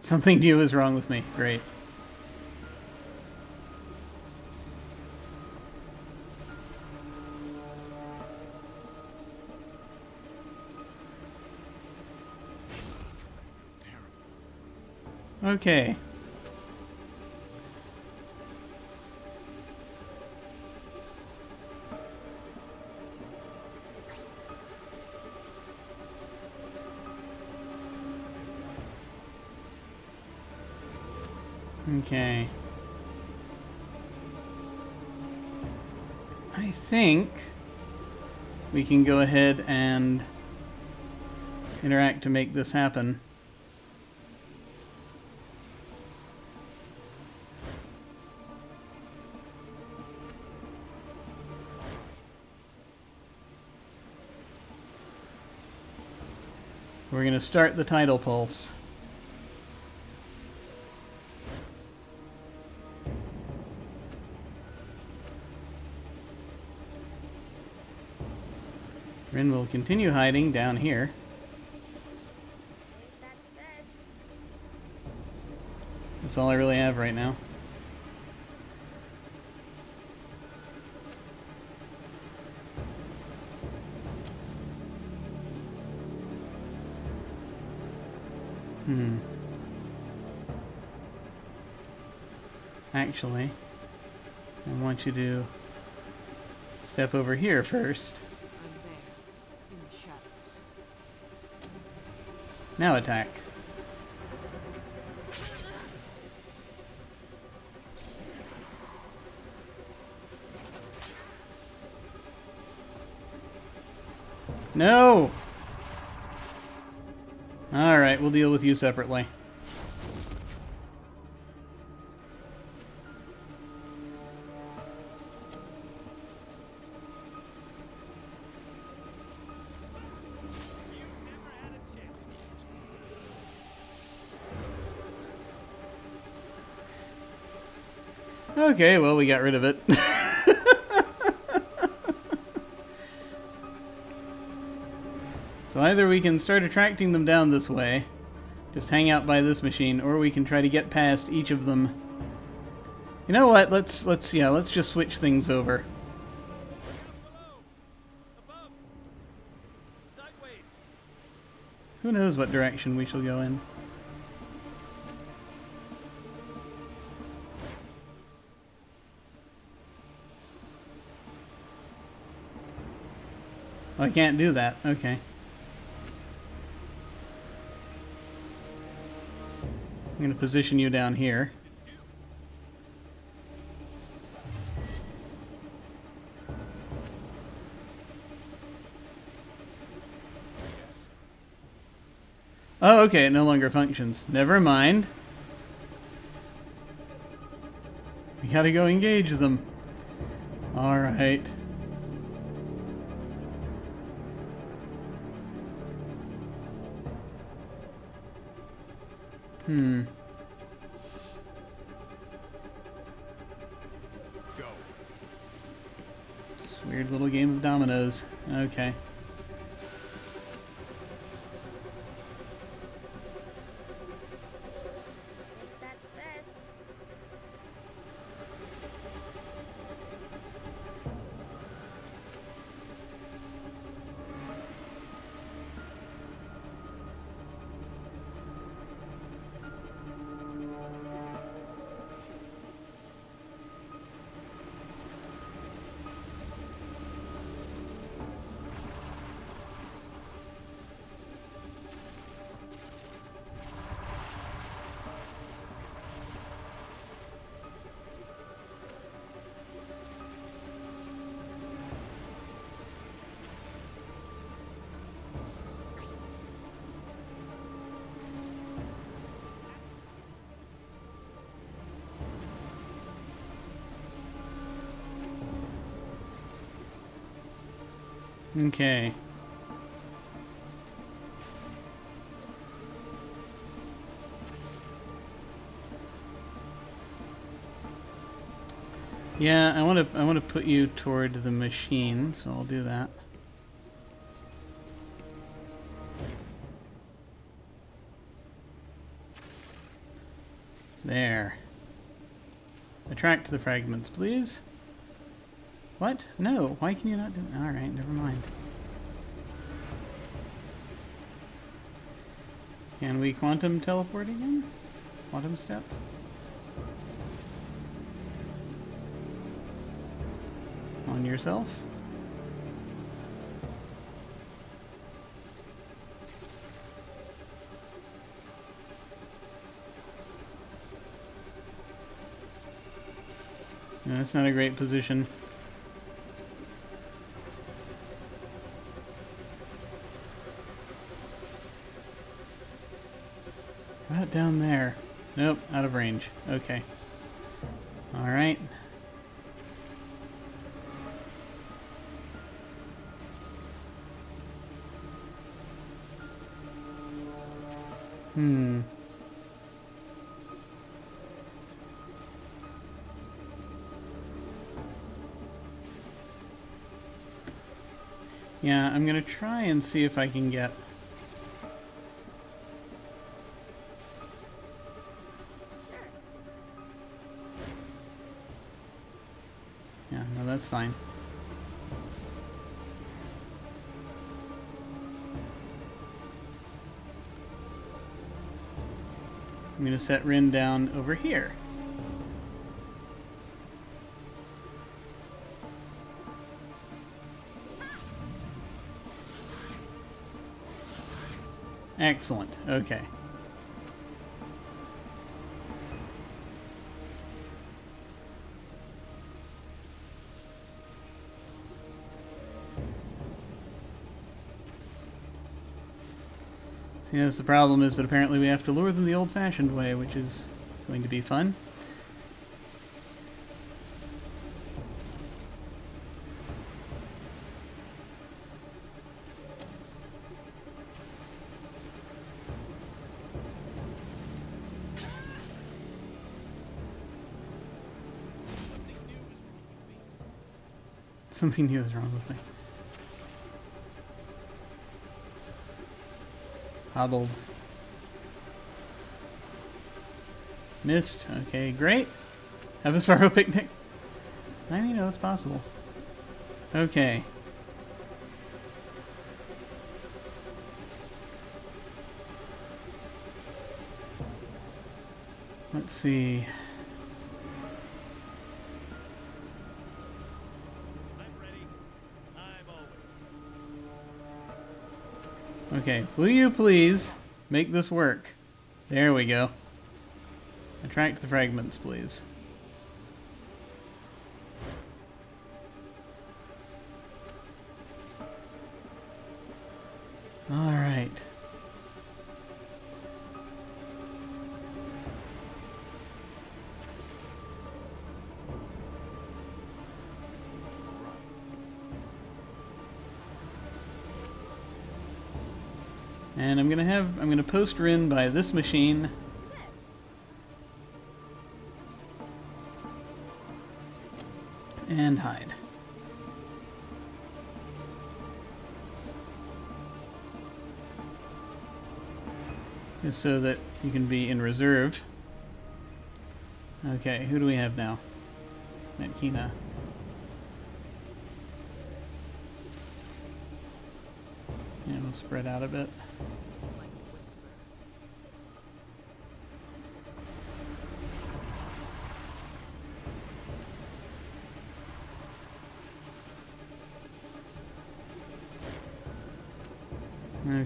Something new is wrong with me. Great. Terrible. Okay. Okay. I think we can go ahead and interact to make this happen. We're going to start the tidal pulse. Rin will continue hiding down here. That's best. That's all I really have right now. Actually, I want you to step over here first. I'm there, in the shadows. Now attack. No! Alright, we'll deal with you separately. Okay, well, we got rid of it. So either we can start attracting them down this way, just hang out by this machine, or we can try to get past each of them. You know what? Let's just switch things over. Above. Sideways. Who knows what direction we shall go in? Oh, I can't do that. Okay. I'm going to position you down here. Yes. Oh, okay, it no longer functions. Never mind. We gotta go engage them. Alright. Go. It's a weird little game of dominoes. Okay. Think that's best. Okay. Yeah, I want to put you toward the machine, so I'll do that. There. Attract the fragments, please. What? No. Why can you not do that? Alright, never mind. Can we quantum teleport again? Quantum step? On yourself? No, that's not a great position. Right down there. Nope, out of range. Okay. Alright. Yeah, I'm gonna try and see if I can get... Yeah, no, that's fine. I'm going to set Rin down over here. Excellent. Okay. Yes, the problem is that apparently we have to lure them the old-fashioned way, which is going to be fun. Something new is wrong with me. Hobbled. Missed. Okay, great. Have a sorrow picnic. I mean, it's possible. Okay. Let's see. Okay, will you please make this work? There we go. Attract the fragments, please. Alright. And I'm gonna post Rin by this machine. And hide. Just so that you can be in reserve. Okay, who do we have now? Matkina. Yeah, we'll spread out a bit. Like a whisper.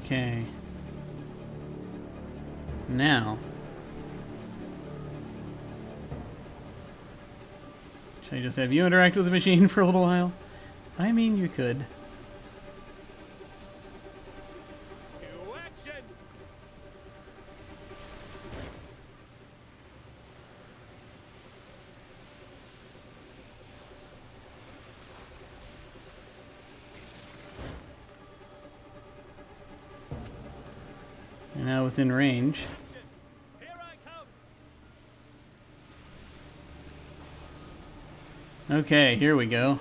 Okay. Now. Should I just have you interact with the machine for a little while? I mean, you could. To action! You're now within range. Here I come! Okay, here we go.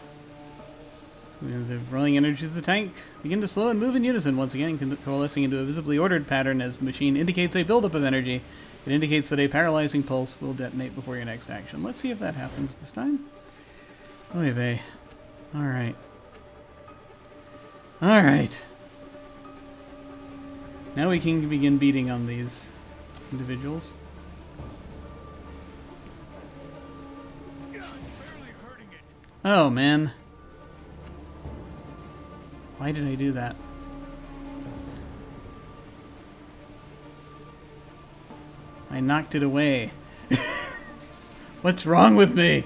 The rolling energies of the tank begin to slow and move in unison once again, coalescing into a visibly ordered pattern as the machine indicates a buildup of energy. It indicates that a paralyzing pulse will detonate before your next action. Let's see if that happens this time. Oy vey. Alright. Alright. Now we can begin beating on these individuals. God, barely hurting it. Oh, man. Why did I do that? I knocked it away. What's wrong with me?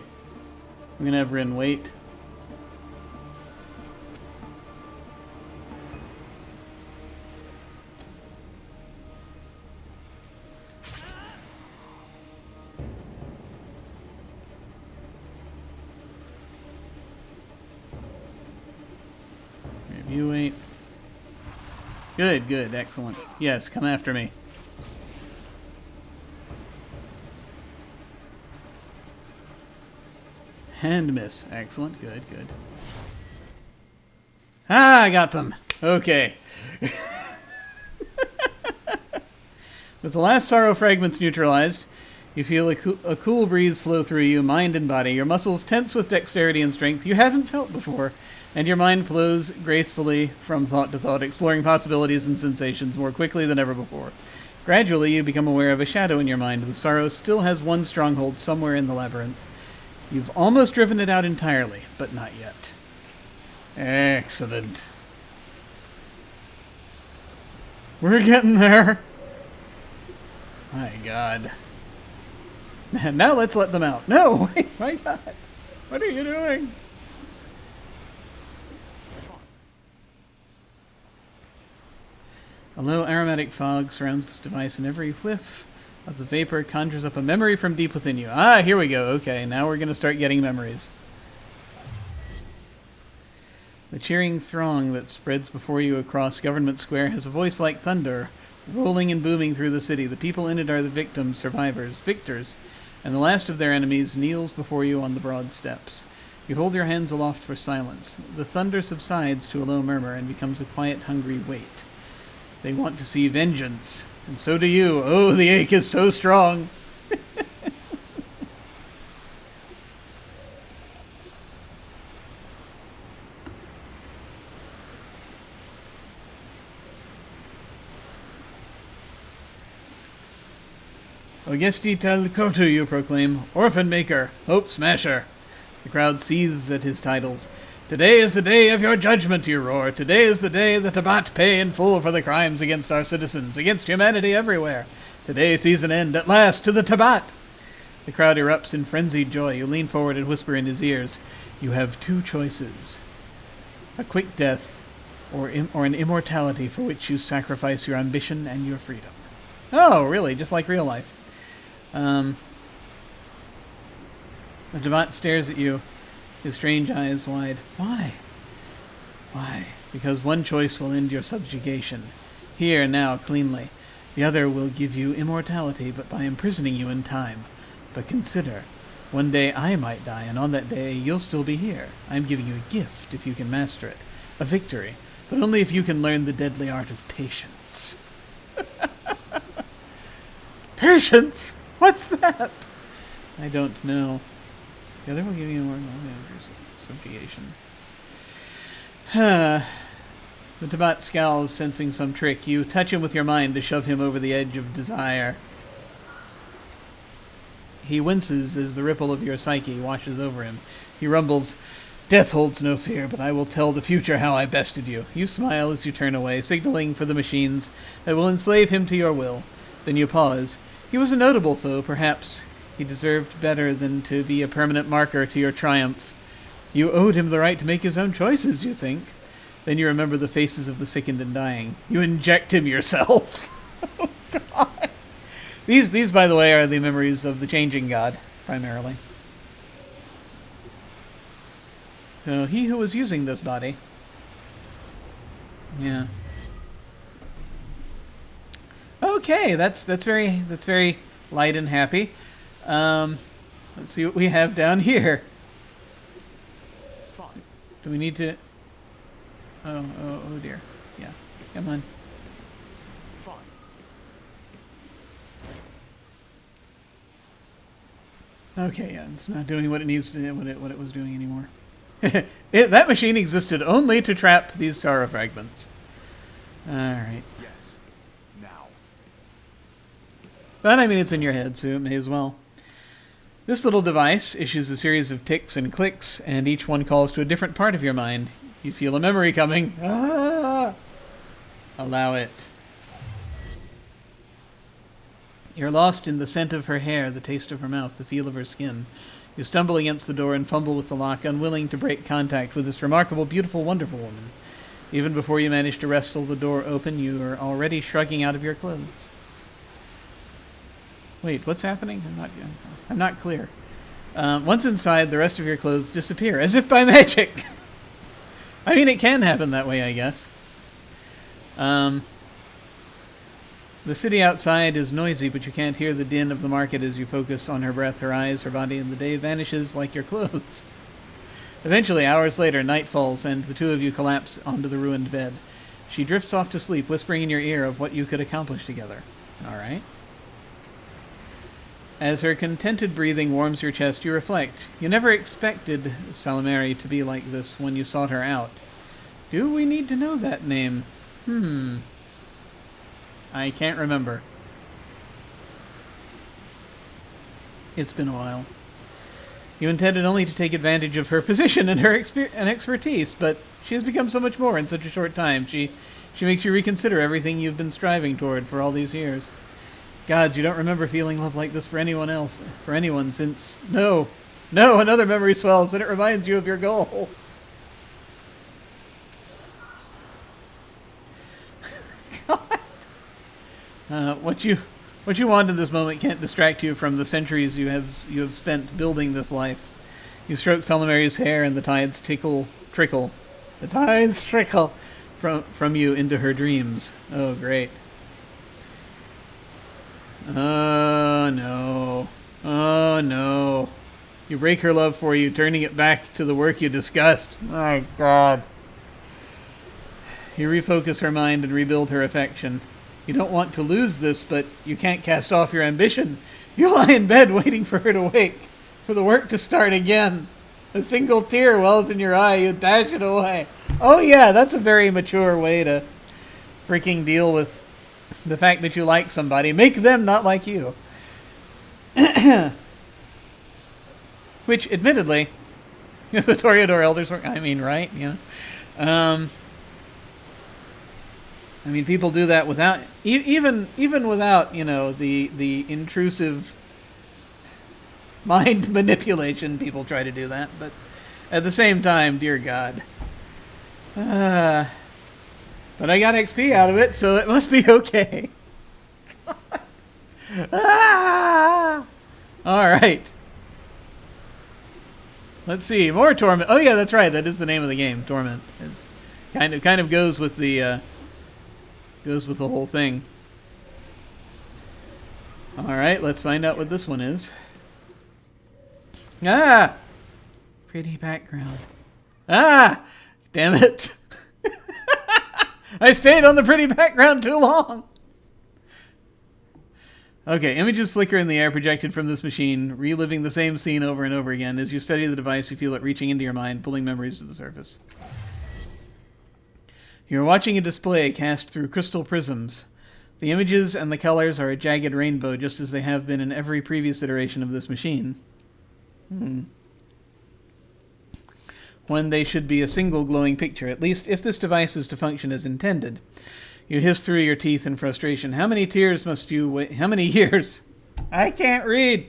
I'm gonna have Rin wait. You wait. Good, good, excellent. Yes, come after me. And miss. Excellent, good, good. Ah, I got them. Okay. With the last sorrow fragments neutralized, you feel a cool breeze flow through you, mind and body. Your muscles tense with dexterity and strength you haven't felt before, and your mind flows gracefully from thought to thought, exploring possibilities and sensations more quickly than ever before. Gradually, you become aware of a shadow in your mind. The sorrow still has one stronghold somewhere in the labyrinth. You've almost driven it out entirely, but not yet. Excellent. We're getting there. My God. Now let's let them out. No! Wait, my God. What are you doing? A low aromatic fog surrounds this device, and every whiff of the vapor conjures up a memory from deep within you. Ah, here we go. Okay, now we're going to start getting memories. The cheering throng that spreads before you across Government Square has a voice like thunder, rolling and booming through the city. The people in it are the victims, survivors, victors, and the last of their enemies kneels before you on the broad steps. You hold your hands aloft for silence. The thunder subsides to a low murmur and becomes a quiet, hungry wait. They want to see vengeance, and so do you. Oh, the ache is so strong. Ogesti Talkotu, you proclaim. Orphan Maker, Hope Smasher. The crowd seethes at his titles. Today is the day of your judgment, you roar. Today is the day the Tabat pay in full for the crimes against our citizens, against humanity everywhere. Today sees an end, at last, to the Tabat. The crowd erupts in frenzied joy. You lean forward and whisper in his ears. You have two choices. A quick death, or an immortality for which you sacrifice your ambition and your freedom. Oh, really? Just like real life. The Tabat stares at you, his strange eyes wide. Why? Why? Because one choice will end your subjugation. Here, now, cleanly. The other will give you immortality, but by imprisoning you in time. But consider, one day I might die, and on that day you'll still be here. I'm giving you a gift, if you can master it. A victory, but only if you can learn the deadly art of patience. Patience? What's that? I don't know. The other will give you more subjugation. The Tabat scowls, sensing some trick. You touch him with your mind to shove him over the edge of desire. He winces as the ripple of your psyche washes over him. He rumbles, "Death holds no fear, but I will tell the future how I bested you." You smile as you turn away, signaling for the machines that will enslave him to your will. Then you pause. He was a notable foe, perhaps. He deserved better than to be a permanent marker to your triumph. You owed him the right to make his own choices, you think. Then you remember the faces of the sickened and dying. You inject him yourself. Oh, God. These, by the way, are the memories of the changing god, primarily. So he who was using this body. Yeah. Okay, that's very light and happy. Let's see what we have down here. Fine. Do we need to? Oh dear. Yeah. Come on. Fine. Okay, yeah, it's not doing what it needs to do, what it was doing anymore. That machine existed only to trap these sorrow fragments. All right. Yes. Now. But I mean, it's in your head, so it may as well. This little device issues a series of ticks and clicks, and each one calls to a different part of your mind. You feel a memory coming. Ah! Allow it. You're lost in the scent of her hair, the taste of her mouth, the feel of her skin. You stumble against the door and fumble with the lock, unwilling to break contact with this remarkable, beautiful, wonderful woman. Even before you manage to wrestle the door open, you are already shrugging out of your clothes. Wait, what's happening? I'm not clear. Once inside, the rest of your clothes disappear, as if by magic. I mean, it can happen that way, I guess. The city outside is noisy, but you can't hear the din of the market as you focus on her breath, her eyes, her body, and the day vanishes like your clothes. Eventually, hours later, night falls, and the two of you collapse onto the ruined bed. She drifts off to sleep, whispering in your ear of what you could accomplish together. All right. As her contented breathing warms your chest, you reflect. You never expected Salamari to be like this when you sought her out. Do we need to know that name? I can't remember. It's been a while. You intended only to take advantage of her position and her expertise, but she has become so much more in such a short time. She makes you reconsider everything you've been striving toward for all these years. Gods, you don't remember feeling love like this for anyone since... No, another memory swells, and it reminds you of your goal. God. What you want in this moment can't distract you from the centuries you have spent building this life. You stroke Salamaria's hair, and the tides trickle. The tides trickle from you into her dreams. Oh, great. Oh, no. Oh, no. You break her love for you, turning it back to the work you discussed. My God. You refocus her mind and rebuild her affection. You don't want to lose this, but you can't cast off your ambition. You lie in bed waiting for her to wake, for the work to start again. A single tear wells in your eye, you dash it away. Oh yeah, that's a very mature way to freaking deal with the fact that you like somebody. Make them not like you. Which, admittedly, the Toreador Elders work. I mean, right? You know? I mean, people do that without, even without, you know, the intrusive mind manipulation. People try to do that, but at the same time, dear God. But I got XP out of it, so it must be okay. All right. Let's see, more Torment. Oh yeah, that's right. That is the name of the game. Torment is kind of goes with the whole thing. All right, let's find out what this one is. Ah, pretty background. Ah, damn it! I stayed on the pretty background too long. Okay, images flicker in the air projected from this machine, reliving the same scene over and over again. As you study the device, you feel it reaching into your mind, pulling memories to the surface. You're watching a display cast through crystal prisms. The images and the colors are a jagged rainbow, just as they have been in every previous iteration of this machine. When they should be a single glowing picture, at least if this device is to function as intended. You hiss through your teeth in frustration. How many years must you wait? How many years? I can't read.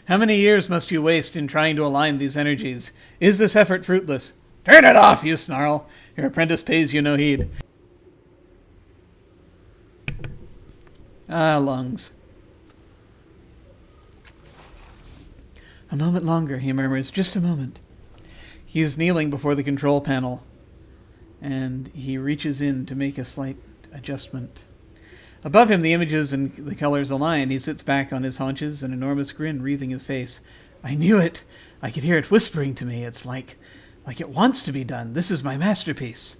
How many years must you waste in trying to align these energies? Is this effort fruitless? Turn it off, you snarl. Your apprentice pays you no heed. Ah, lungs. A moment longer, he murmurs. Just a moment. He is kneeling before the control panel, and he reaches in to make a slight adjustment. Above him, the images and the colors align. He sits back on his haunches, an enormous grin wreathing his face. I knew it. I could hear it whispering to me. It's like it wants to be done. This is my masterpiece.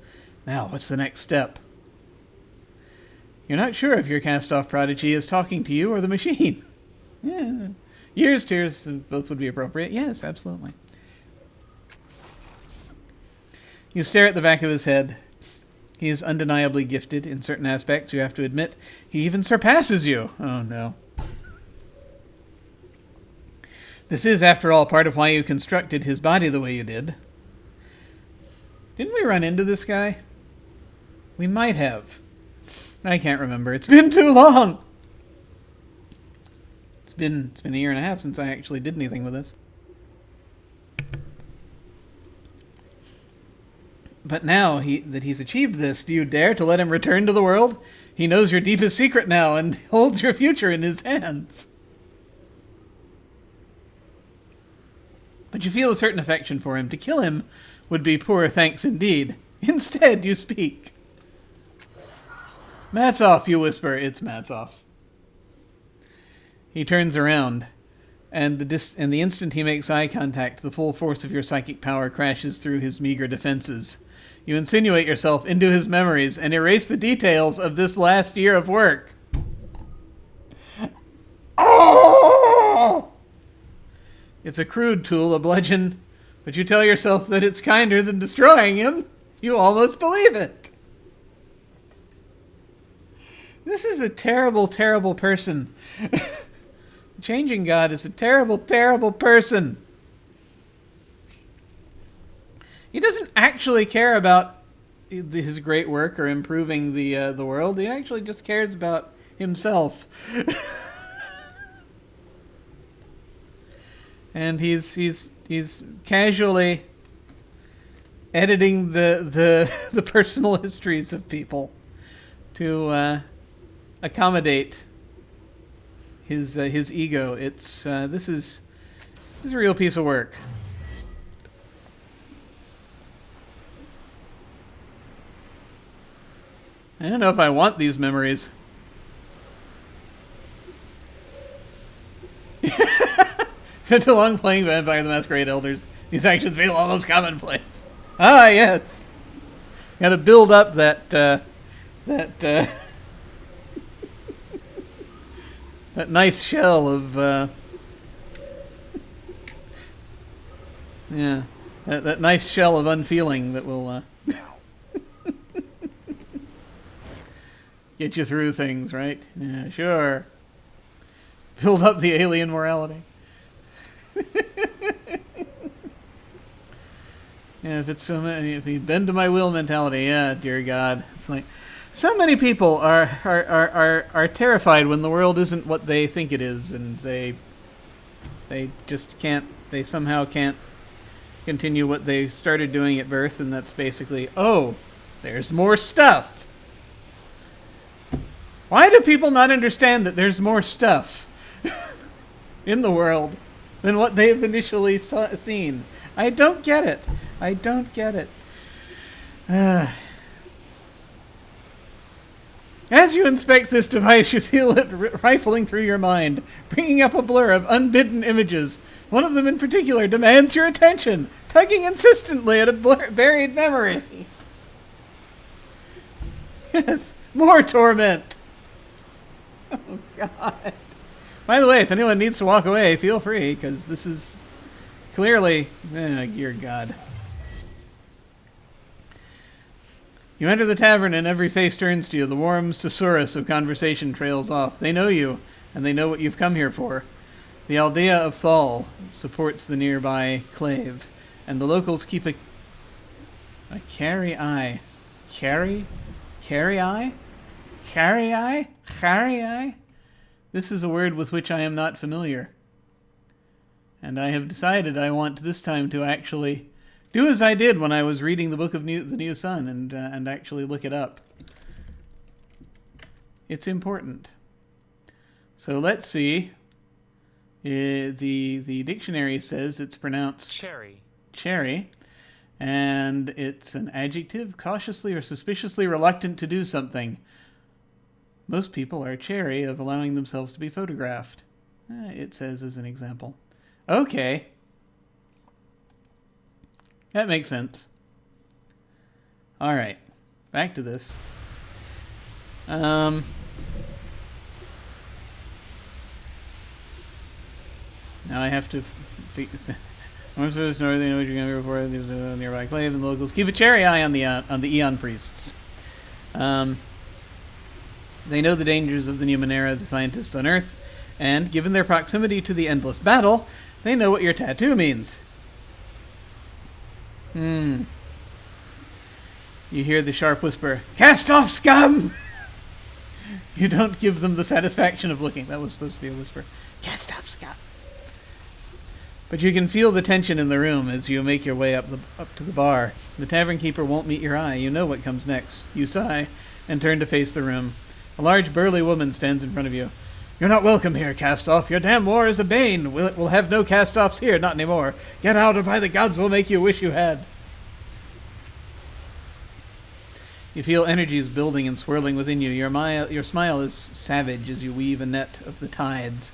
Now, what's the next step? You're not sure if your cast-off prodigy is talking to you or the machine. Yeah. Years, tears, both would be appropriate. Yes, absolutely. You stare at the back of his head. He is undeniably gifted in certain aspects, you have to admit. He even surpasses you. Oh, no. This is, after all, part of why you constructed his body the way you did. Didn't we run into this guy? We might have. I can't remember. It's been too long. It's been a year and a half since I actually did anything with this. But now that he's achieved this, do you dare to let him return to the world? He knows your deepest secret now and holds your future in his hands. But you feel a certain affection for him. To kill him would be poor thanks indeed. Instead, you speak. Matsoff, you whisper. It's Matsoff. He turns around, and the instant he makes eye contact, the full force of your psychic power crashes through his meager defenses. You insinuate yourself into his memories and erase the details of this last year of work. Oh! It's a crude tool, a bludgeon, but you tell yourself that it's kinder than destroying him. You almost believe it. This is a terrible, terrible person. The changing god is a terrible, terrible person. He doesn't actually care about his great work or improving the world. He actually just cares about himself. And he's casually editing the personal histories of people to accommodate his ego. It's this is a real piece of work. I don't know if I want these memories. Spent too long playing Vampire the Masquerade Elders. These actions feel almost commonplace. Ah, yes. Got to build up that that nice shell of yeah, that nice shell of unfeeling that will get you through things, right? Yeah, sure. Build up the alien morality. Yeah, if it's so many, if you bend to my will mentality, yeah, dear God, it's like so many people are terrified when the world isn't what they think it is, and they just can't. They somehow can't continue what they started doing at birth, and that's basically, oh, there's more stuff. Why do people not understand that there's more stuff in the world than what they've initially seen? I don't get it. I don't get it. As you inspect this device, you feel it rifling through your mind, bringing up a blur of unbidden images. One of them in particular demands your attention, tugging insistently at a buried memory. Yes, more torment. Oh, God. By the way, if anyone needs to walk away, feel free, because this is clearly... dear God. You enter the tavern and every face turns to you. The warm susurrus of conversation trails off. They know you, and they know what you've come here for. The Aldea of Thal supports the nearby clave, and the locals keep a carry eye. Carry eye? Carry eye? Carry eye? This is a word with which I am not familiar. And I have decided I want this time to actually do as I did when I was reading the Book of the New Sun and actually look it up. It's important. So let's see. The dictionary says it's pronounced cherry, and it's an adjective, cautiously or suspiciously reluctant to do something. Most people are chary of allowing themselves to be photographed. It says as an example. Okay. That makes sense. Alright. Back to this. Now I have to... North north, they know what you're going to be before. There's a nearby clave, and the locals keep a cherry eye on the Eon priests. They know the dangers of the Numenera, the scientists on Earth, and given their proximity to the endless battle, they know what your tattoo means. You hear the sharp whisper, "Castoff, scum!" You don't give them the satisfaction of looking. That was supposed to be a whisper. "Castoff, scum!" But you can feel the tension in the room as you make your way up to the bar. The tavern keeper won't meet your eye. You know what comes next. You sigh and turn to face the room. A large, burly woman stands in front of you. "You're not welcome here, Castoff. Your damn war is a bane. We'll have no Castoffs here, not anymore. Get out, or by the gods we'll make you wish you had." You feel energies building and swirling within you. Your smile is savage as you weave a net of the tides.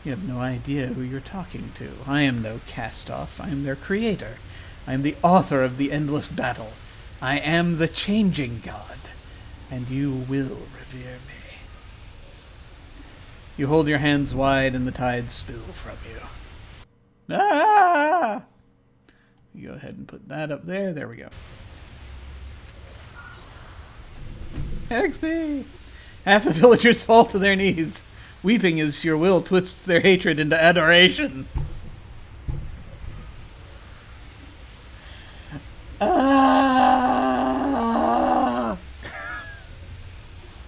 You have no idea who you're talking to. I am no Castoff. I am their creator. I am the author of the endless battle. I am the changing god, and you will revere me. You hold your hands wide and the tides spill from you. Ah! You go ahead and put that up there. There we go. XP! Half the villagers fall to their knees. weeping as your will twists their hatred into adoration. I'm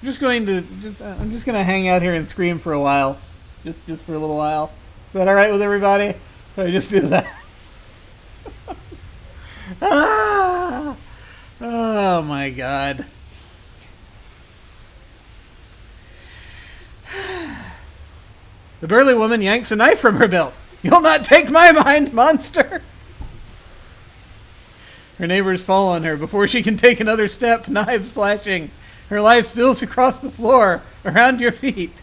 just going to I'm just going to hang out here and scream for a while, just for a little while. Is that all right with everybody? So I just do that. Oh my God. The burly woman yanks a knife from her belt. You'll not take my mind, monster! Her neighbors fall on her. Before she can take another step, knives flashing. Her life spills across the floor, around your feet.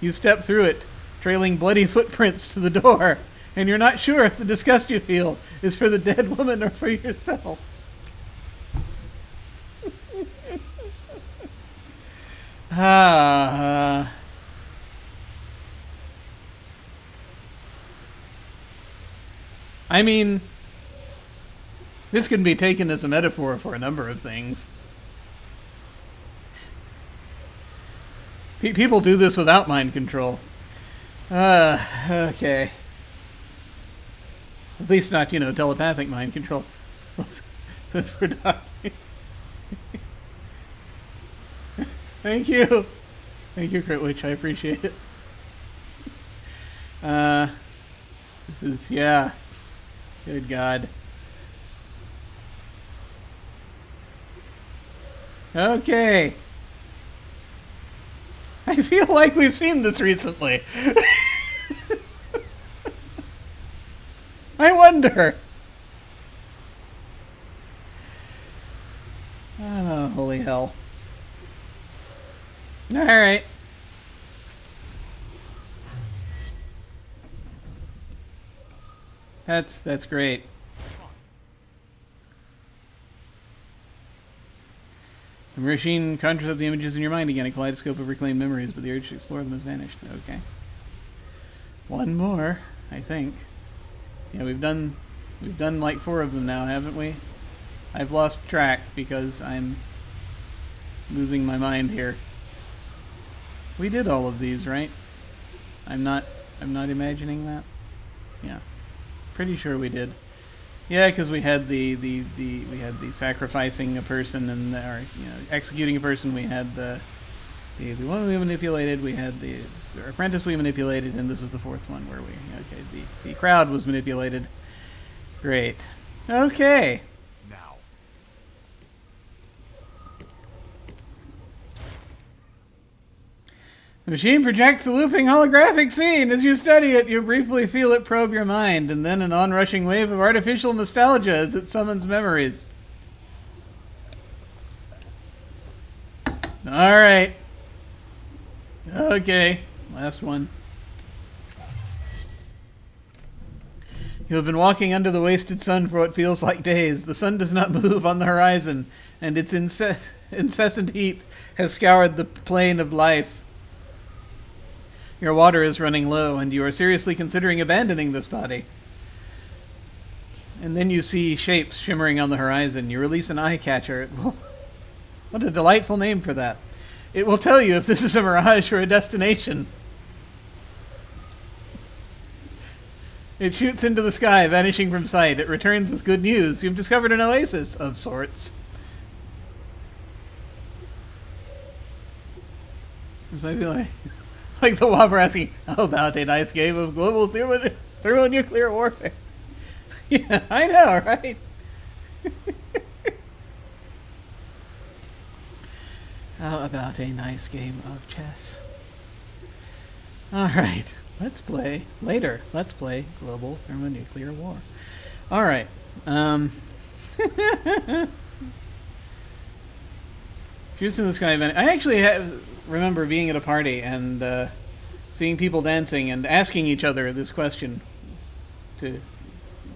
You step through it, trailing bloody footprints to the door, and you're not sure if the disgust you feel is for the dead woman or for yourself. I mean, this can be taken as a metaphor for a number of things. People do this without mind control. Okay. At least not, telepathic mind control. Since we're talking. Thank you. Thank you, Critwitch. I appreciate it. This is, yeah. Good God. Okay. I feel like we've seen this recently. I wonder. Oh, holy hell. All right. That's great. The machine conjures up the images in your mind again, a kaleidoscope of reclaimed memories, but the urge to explore them has vanished. Okay. One more, I think. Yeah, we've done like 4 of them now, haven't we? I've lost track because I'm losing my mind here. We did all of these, right? I'm not imagining that. Yeah. Pretty sure we did. Yeah, because we had the sacrificing a person and executing a person. We had the woman we manipulated. We had the apprentice we manipulated, and this is the 4th one where the crowd was manipulated. Great. Okay. Now. The machine projects a looping holographic scene. As you study it, you briefly feel it probe your mind, and then an onrushing wave of artificial nostalgia as it summons memories. Alright. Okay. Last one. You have been walking under the wasted sun for what feels like days. The sun does not move on the horizon, and its incessant heat has scoured the plane of life. Your water is running low, and you are seriously considering abandoning this body. And then you see shapes shimmering on the horizon. You release an eye catcher. What a delightful name for that. It will tell you if this is a mirage or a destination. It shoots into the sky, vanishing from sight. It returns with good news. You've discovered an oasis of sorts. I feel like the Whopper asking, how about a nice game of global thermonuclear warfare? Yeah, I know, right? How about a nice game of chess? Alright, let's play global thermonuclear war. Alright, shoots in the sky. I actually remember being at a party and seeing people dancing and asking each other this question: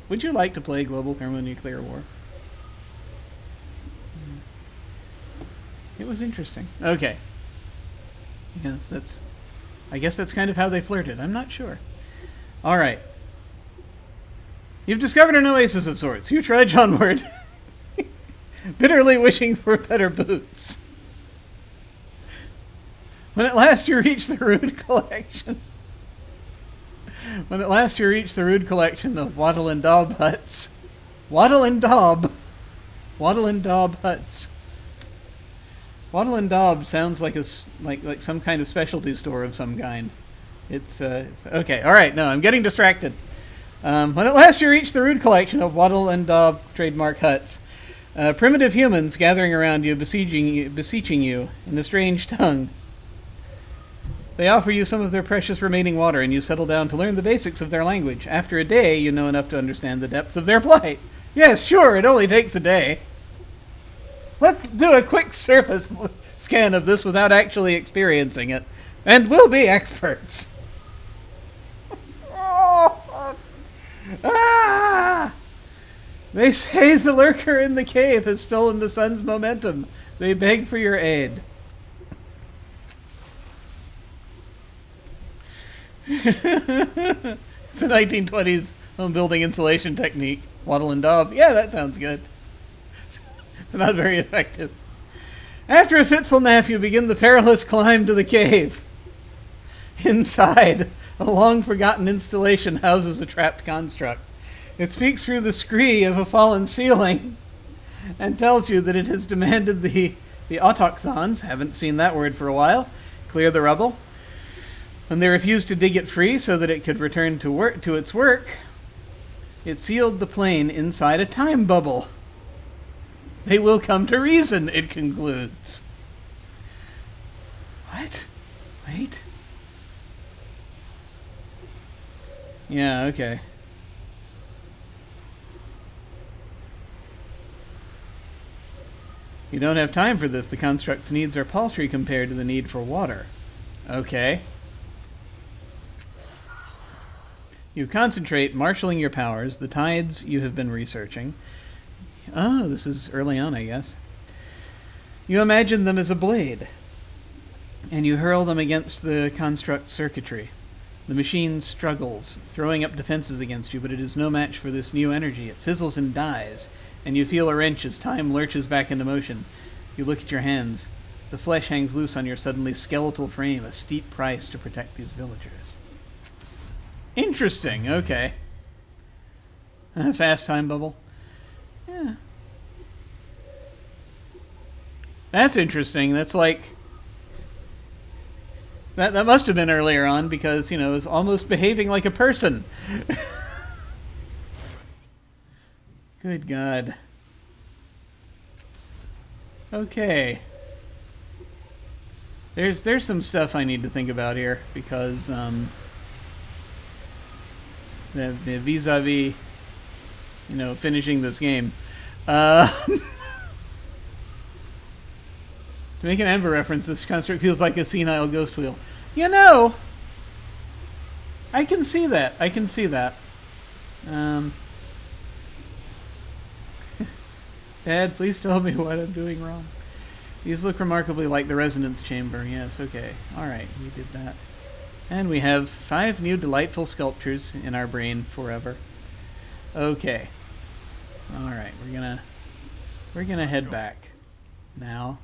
would you like to play global thermonuclear war? It was interesting. Okay. Yes, I guess that's kind of how they flirted. I'm not sure. All right. You've discovered an oasis of sorts. You trudge onward, bitterly wishing for better boots. When at last you reach the rude collection. When at last you reach the rude collection of wattle and daub huts. Wattle and daub. Wattle and daub huts. Wattle and daub sounds like like some kind of specialty store of some kind. It's okay. All right. No, I'm getting distracted. When at last you reach the rude collection of wattle and daub trademark huts, primitive humans gathering around you, beseeching you in a strange tongue. They offer you some of their precious remaining water, and you settle down to learn the basics of their language. After a day, you know enough to understand the depth of their plight. Yes, sure, it only takes a day. Let's do a quick surface scan of this without actually experiencing it, and we'll be experts. Ah! They say the lurker in the cave has stolen the sun's momentum. They beg for your aid. It's a 1920s home building insulation technique. Wattle and daub. Yeah, that sounds good. It's not very effective. After a fitful nap, you begin the perilous climb to the cave. Inside, a long-forgotten installation houses a trapped construct. It speaks through the scree of a fallen ceiling and tells you that it has demanded the autochthons, haven't seen that word for a while, clear the rubble. When they refused to dig it free so that it could return to its work, it sealed the plane inside a time bubble. They will come to reason, it concludes. What? Wait. Yeah, okay. You don't have time for this. The construct's needs are paltry compared to the need for water. Okay. You concentrate, marshalling your powers, the tides you have been researching. Oh, this is early on, I guess. You imagine them as a blade, and you hurl them against the construct's circuitry. The machine struggles, throwing up defenses against you, but it is no match for this new energy. It fizzles and dies, and you feel a wrench as time lurches back into motion. You look at your hands. The flesh hangs loose on your suddenly skeletal frame, a steep price to protect these villagers. Interesting, okay. Fast time bubble. Yeah. That's interesting. That's like... That must have been earlier on because, you know, it was almost behaving like a person. Good God. Okay. There's some stuff I need to think about here because the vis-a-vis, you know, finishing this game. To make an Amber reference, this construct feels like a senile ghost wheel. You know, I can see that. I can see that. Dad, please tell me what I'm doing wrong. These look remarkably like the resonance chamber. Yes, okay. Alright, we did that. And we have 5 new delightful sculptures in our brain forever. Okay. Alright, we're gonna head back now.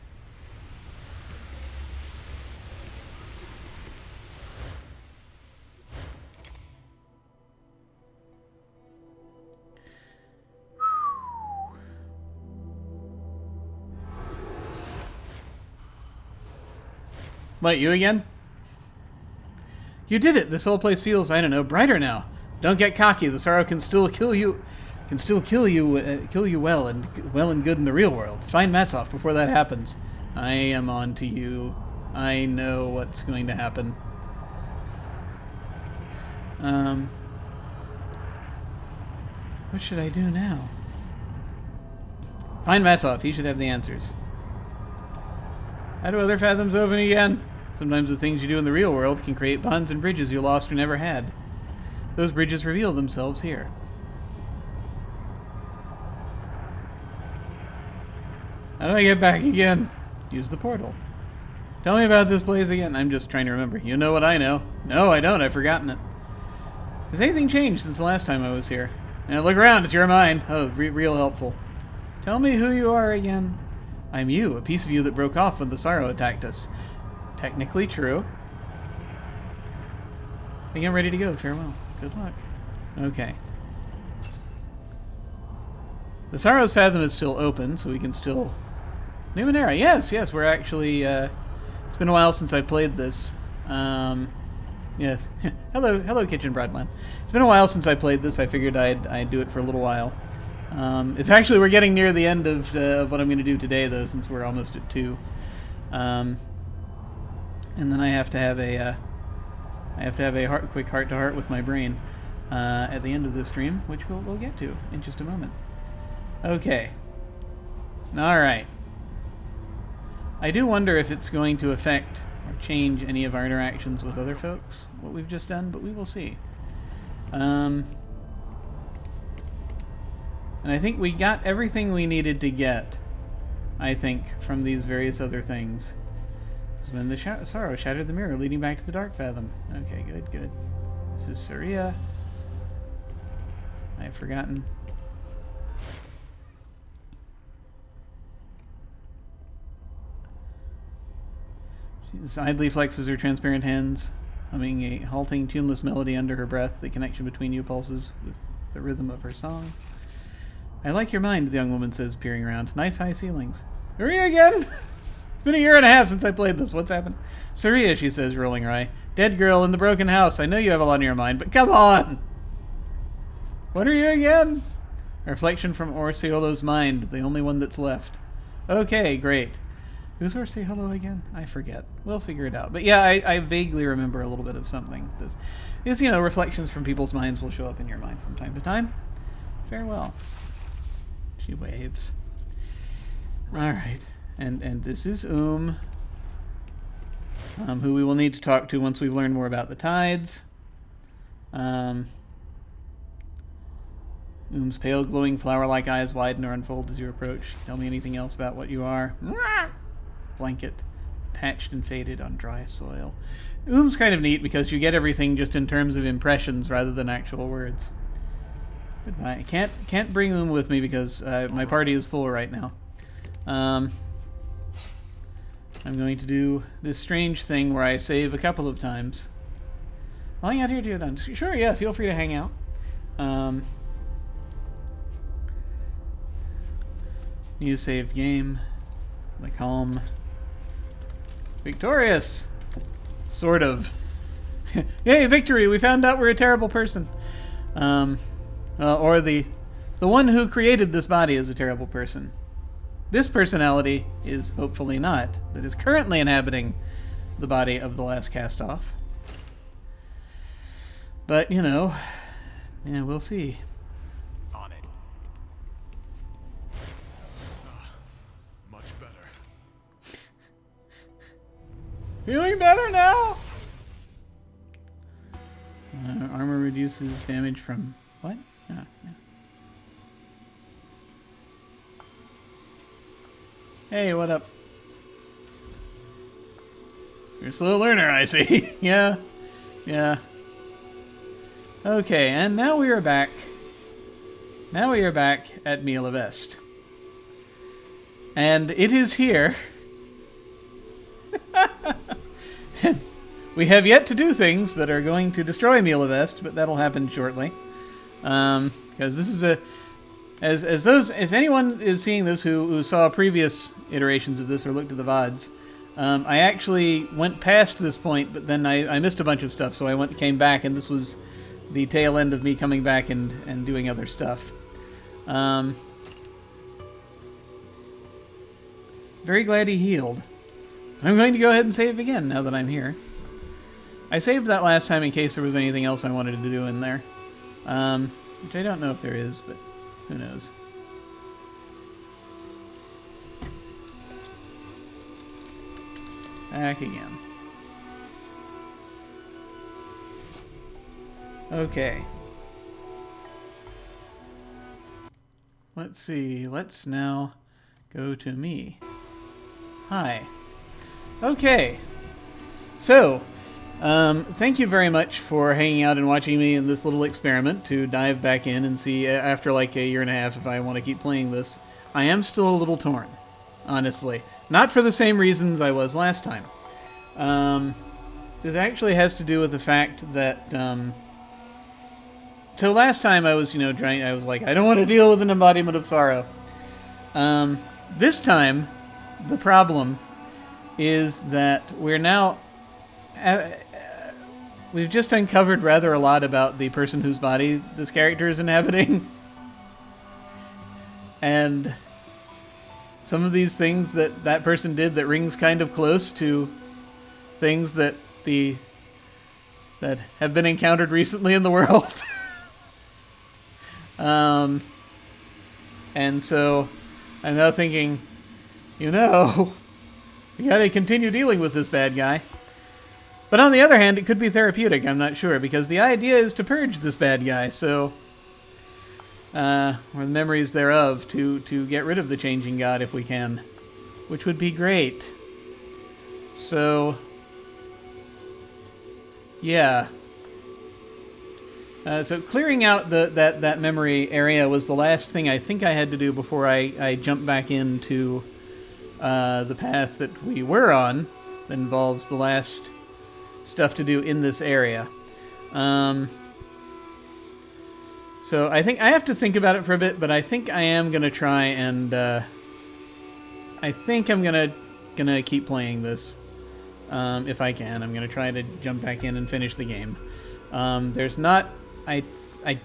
What, you again? You did it! This whole place feels, I don't know, brighter now. Don't get cocky. The sorrow can still kill you. Kill you well and good in the real world. Find Matsoff before that happens. I am on to you. I know what's going to happen. What should I do now? Find Matsoff. He should have the answers. How do other fathoms open again? Sometimes the things you do in the real world can create bonds and bridges you lost or never had. Those bridges reveal themselves here. How do I get back again? Use the portal. Tell me about this place again. I'm just trying to remember. You know what I know. No, I don't. I've forgotten it. Has anything changed since the last time I was here? Now look around. It's your mind. Oh, real helpful. Tell me who you are again. I'm you, a piece of you that broke off when the sorrow attacked us. Technically true. I think I'm ready to go. Farewell. Good luck. Okay. The Sorrow's Fathom is still open, so we can still... Numenera, yes, yes, we're actually... it's been a while since I played this. Yes. hello, Kitchen Broadman. It's been a while since I played this. I figured I'd do it for a little while. It's actually... We're getting near the end of what I'm going to do today, though, since we're almost at 2. And then I have to have a... quick heart-to-heart with my brain at the end of this stream, which we'll get to in just a moment. Okay. Alright. I do wonder if it's going to affect or change any of our interactions with other folks, what we've just done, but we will see. And I think we got everything we needed to get, I think, from these various other things. When the sorrow shattered the mirror, leading back to the Dark Fathom. Okay, good, good. This is Saria. I've forgotten. She idly flexes her transparent hands, humming a halting, tuneless melody under her breath. The connection between you pulses with the rhythm of her song. I like your mind, the young woman says, peering around. Nice high ceilings. Saria again? It's been a year and a half since I played this. What's happened? Saria, she says, rolling her eye. Dead girl in the broken house. I know you have a lot on your mind, but come on! What are you again? A reflection from Orseolo's mind, the only one that's left. Okay, great. Who's Orseolo again? I forget. We'll figure it out. But yeah, I vaguely remember a little bit of something. This, you know, reflections from people's minds will show up in your mind from time to time. Farewell. She waves. Alright. And this is who we will need to talk to once we've learned more about the tides. Pale, glowing, flower-like eyes widen or unfold as you approach. Tell me anything else about what you are. Blanket, patched and faded on dry soil. Kind of neat because you get everything just in terms of impressions rather than actual words. Goodbye. Can't bring with me because my party is full right now. I'm going to do this strange thing where I save a couple of times. I'll hang out here till you're done. Sure, yeah, feel free to hang out. New saved game. The calm. Victorious! Sort of. Yay, victory! We found out we're a terrible person. Or the one who created this body is a terrible person. This personality is hopefully not, that is currently inhabiting the body of the Last Castoff. But, you know, yeah, we'll see. On it. Much better. Feeling better now? Armor reduces damage from... What? Oh, yeah. Hey, what up? You're a slow learner, I see. Yeah. Yeah. Okay, and now we are back. Now we are back at Mila Vest. And it is here. We have yet to do things that are going to destroy Mila Vest, but that'll happen shortly. Because this is a... As those... If anyone is seeing this who saw previous iterations of this or looked at the VODs, I actually went past this point, but then I missed a bunch of stuff, so I came back, and this was the tail end of me coming back and doing other stuff. Very glad he healed. I'm going to go ahead and save again now that I'm here. I saved that last time in case there was anything else I wanted to do in there. Which I don't know if there is, but who knows. Back again. Okay. Let's see. Let's now go to me. Hi. Okay. So, thank you very much for hanging out and watching me in this little experiment to dive back in and see after like a year and a half if I want to keep playing this. I am still a little torn, honestly. Not for the same reasons I was last time. This actually has to do with the fact that, so last time I was, I was like, I don't want to deal with an embodiment of sorrow. This time, the problem is that we're now, we've just uncovered rather a lot about the person whose body this character is inhabiting. And some of these things that that person did that rings kind of close to things that that have been encountered recently in the world. And so I'm now thinking, we gotta continue dealing with this bad guy. But on the other hand, it could be therapeutic, I'm not sure, because the idea is to purge this bad guy, so... or the memories thereof, to get rid of the Changing God if we can. Which would be great. So... yeah. So clearing out that memory area was the last thing I think I had to do before I jumped back into the path that we were on. That involves the last stuff to do in this area. So I think I have to think about it for a bit, but I think I am gonna try and I think I'm gonna keep playing this if I can. I'm gonna try to jump back in and finish the game. There's not. I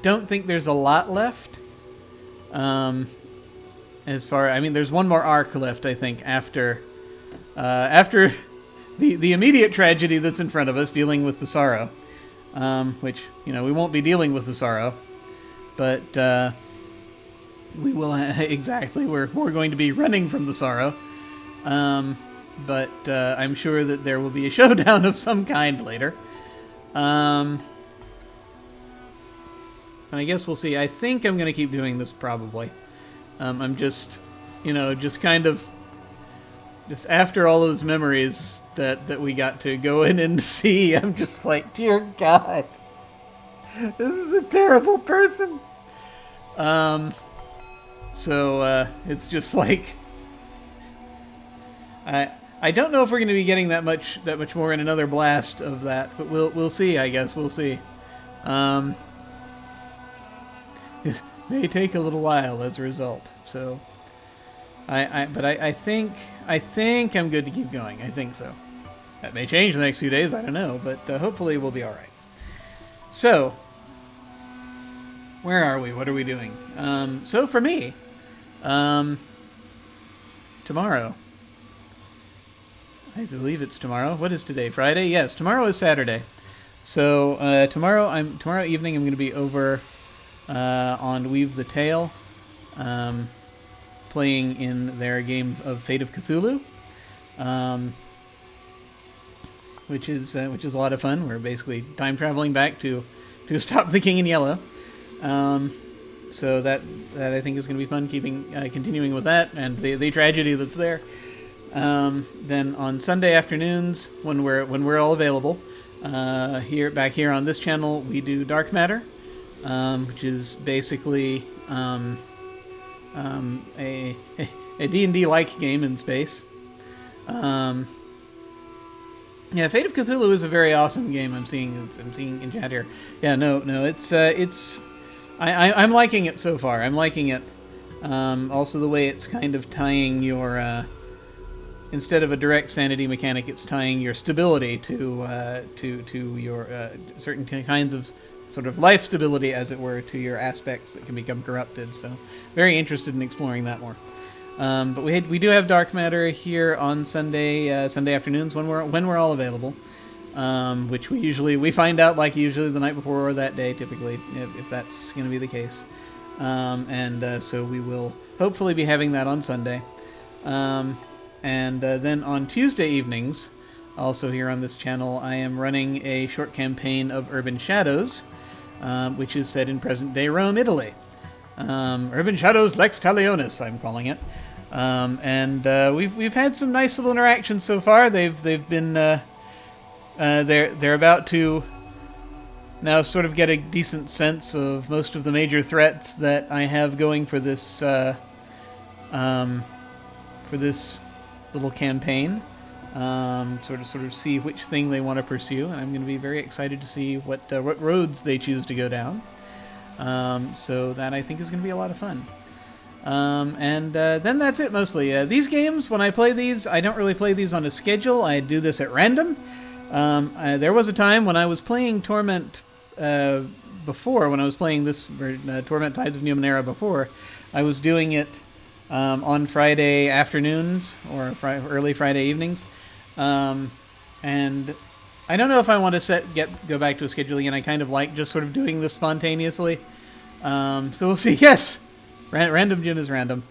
don't think there's a lot left. As far, I mean, there's one more arc left. I think after the immediate tragedy that's in front of us, dealing with the sorrow, which we won't be dealing with the sorrow, but we will exactly. We're going to be running from the sorrow. But I'm sure that there will be a showdown of some kind later. And I guess we'll see. I think I'm going to keep doing this probably. I'm just, just kind of, just after all those memories that we got to go in and see, I'm just like, dear God, this is a terrible person. So it's just like, I don't know if we're going to be getting that much more in another blast of that, but we'll see. I guess we'll see. It may take a little while as a result. So, but I think I'm good to keep going. I think so. That may change the next few days. I don't know, but hopefully we'll be all right. So, where are we? What are we doing? So for me, tomorrow. I believe it's tomorrow. What is today? Friday? Yes, tomorrow is Saturday. So tomorrow evening I'm going to be over on Weave the Tale, playing in their game of Fate of Cthulhu, which is a lot of fun. We're basically time traveling back to stop the King in Yellow. So that I think is going to be fun. Continuing with that and the tragedy that's there. Then on Sunday afternoons, when we're all available, back here on this channel, we do Dark Matter, which is basically a D&D like game in space. Yeah, Fate of Cthulhu is a very awesome game. I'm seeing in chat here. Yeah, no, it's I'm liking it so far. I'm liking it. Also the way it's kind of tying your instead of a direct sanity mechanic, it's tying your stability to your certain kinds of sort of life stability, as it were, to your aspects that can become corrupted. So, very interested in exploring that more. But we do have Dark Matter here on Sunday afternoons when we're all available, which we find out usually the night before or that day, typically, if that's going to be the case. So we will hopefully be having that on Sunday. And then on Tuesday evenings, also here on this channel, I am running a short campaign of Urban Shadows, which is set in present-day Rome, Italy. Urban Shadows Lex Talionis, I'm calling it. We've had some nice little interactions so far. They've been they're about to now sort of get a decent sense of most of the major threats that I have going for this little campaign. sort of see which thing they want to pursue, and I'm going to be very excited to see what roads they choose to go down. So that I think is going to be a lot of fun. And then that's it mostly. These games, when I play these, I don't really play these on a schedule. I do this at random. There was a time when I was playing Torment before, when I was playing this Torment Tides of Numenera before, I was doing it on Friday afternoons or early Friday evenings. And I don't know if I want to go back to a schedule again. I kind of like just sort of doing this spontaneously. So we'll see. Yes! Random Jim is random.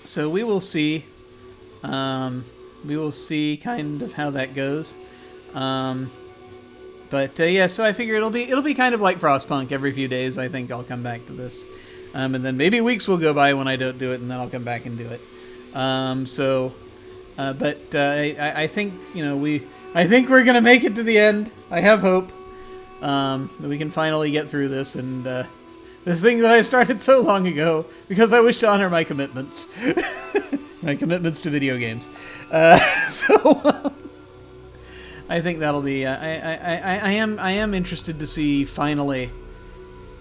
So we will see. We will see kind of how that goes. But yeah, so I figure it'll be kind of like Frostpunk. Every few days, I think I'll come back to this, and then maybe weeks will go by when I don't do it, and then I'll come back and do it. But I think I think we're gonna make it to the end. I have hope that we can finally get through this and this thing that I started so long ago because I wish to honor my commitments, my commitments to video games. So. I think that'll be. I am interested to see finally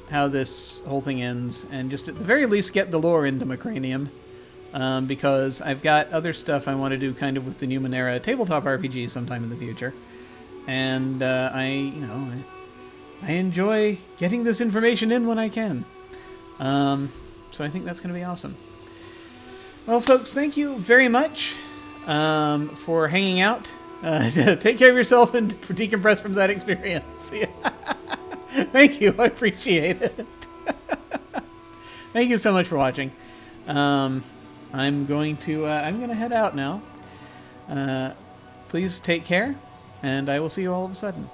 how this whole thing ends, and just at the very least get the lore into Macranium, because I've got other stuff I want to do kind of with the Numenera tabletop RPG sometime in the future, and I enjoy getting this information in when I can. So I think that's going to be awesome. Well, folks, thank you very much for hanging out. Take care of yourself and decompress from that experience. Thank you. I appreciate it. Thank you so much for watching. I'm going to head out now. Please take care, and I will see you all of a sudden.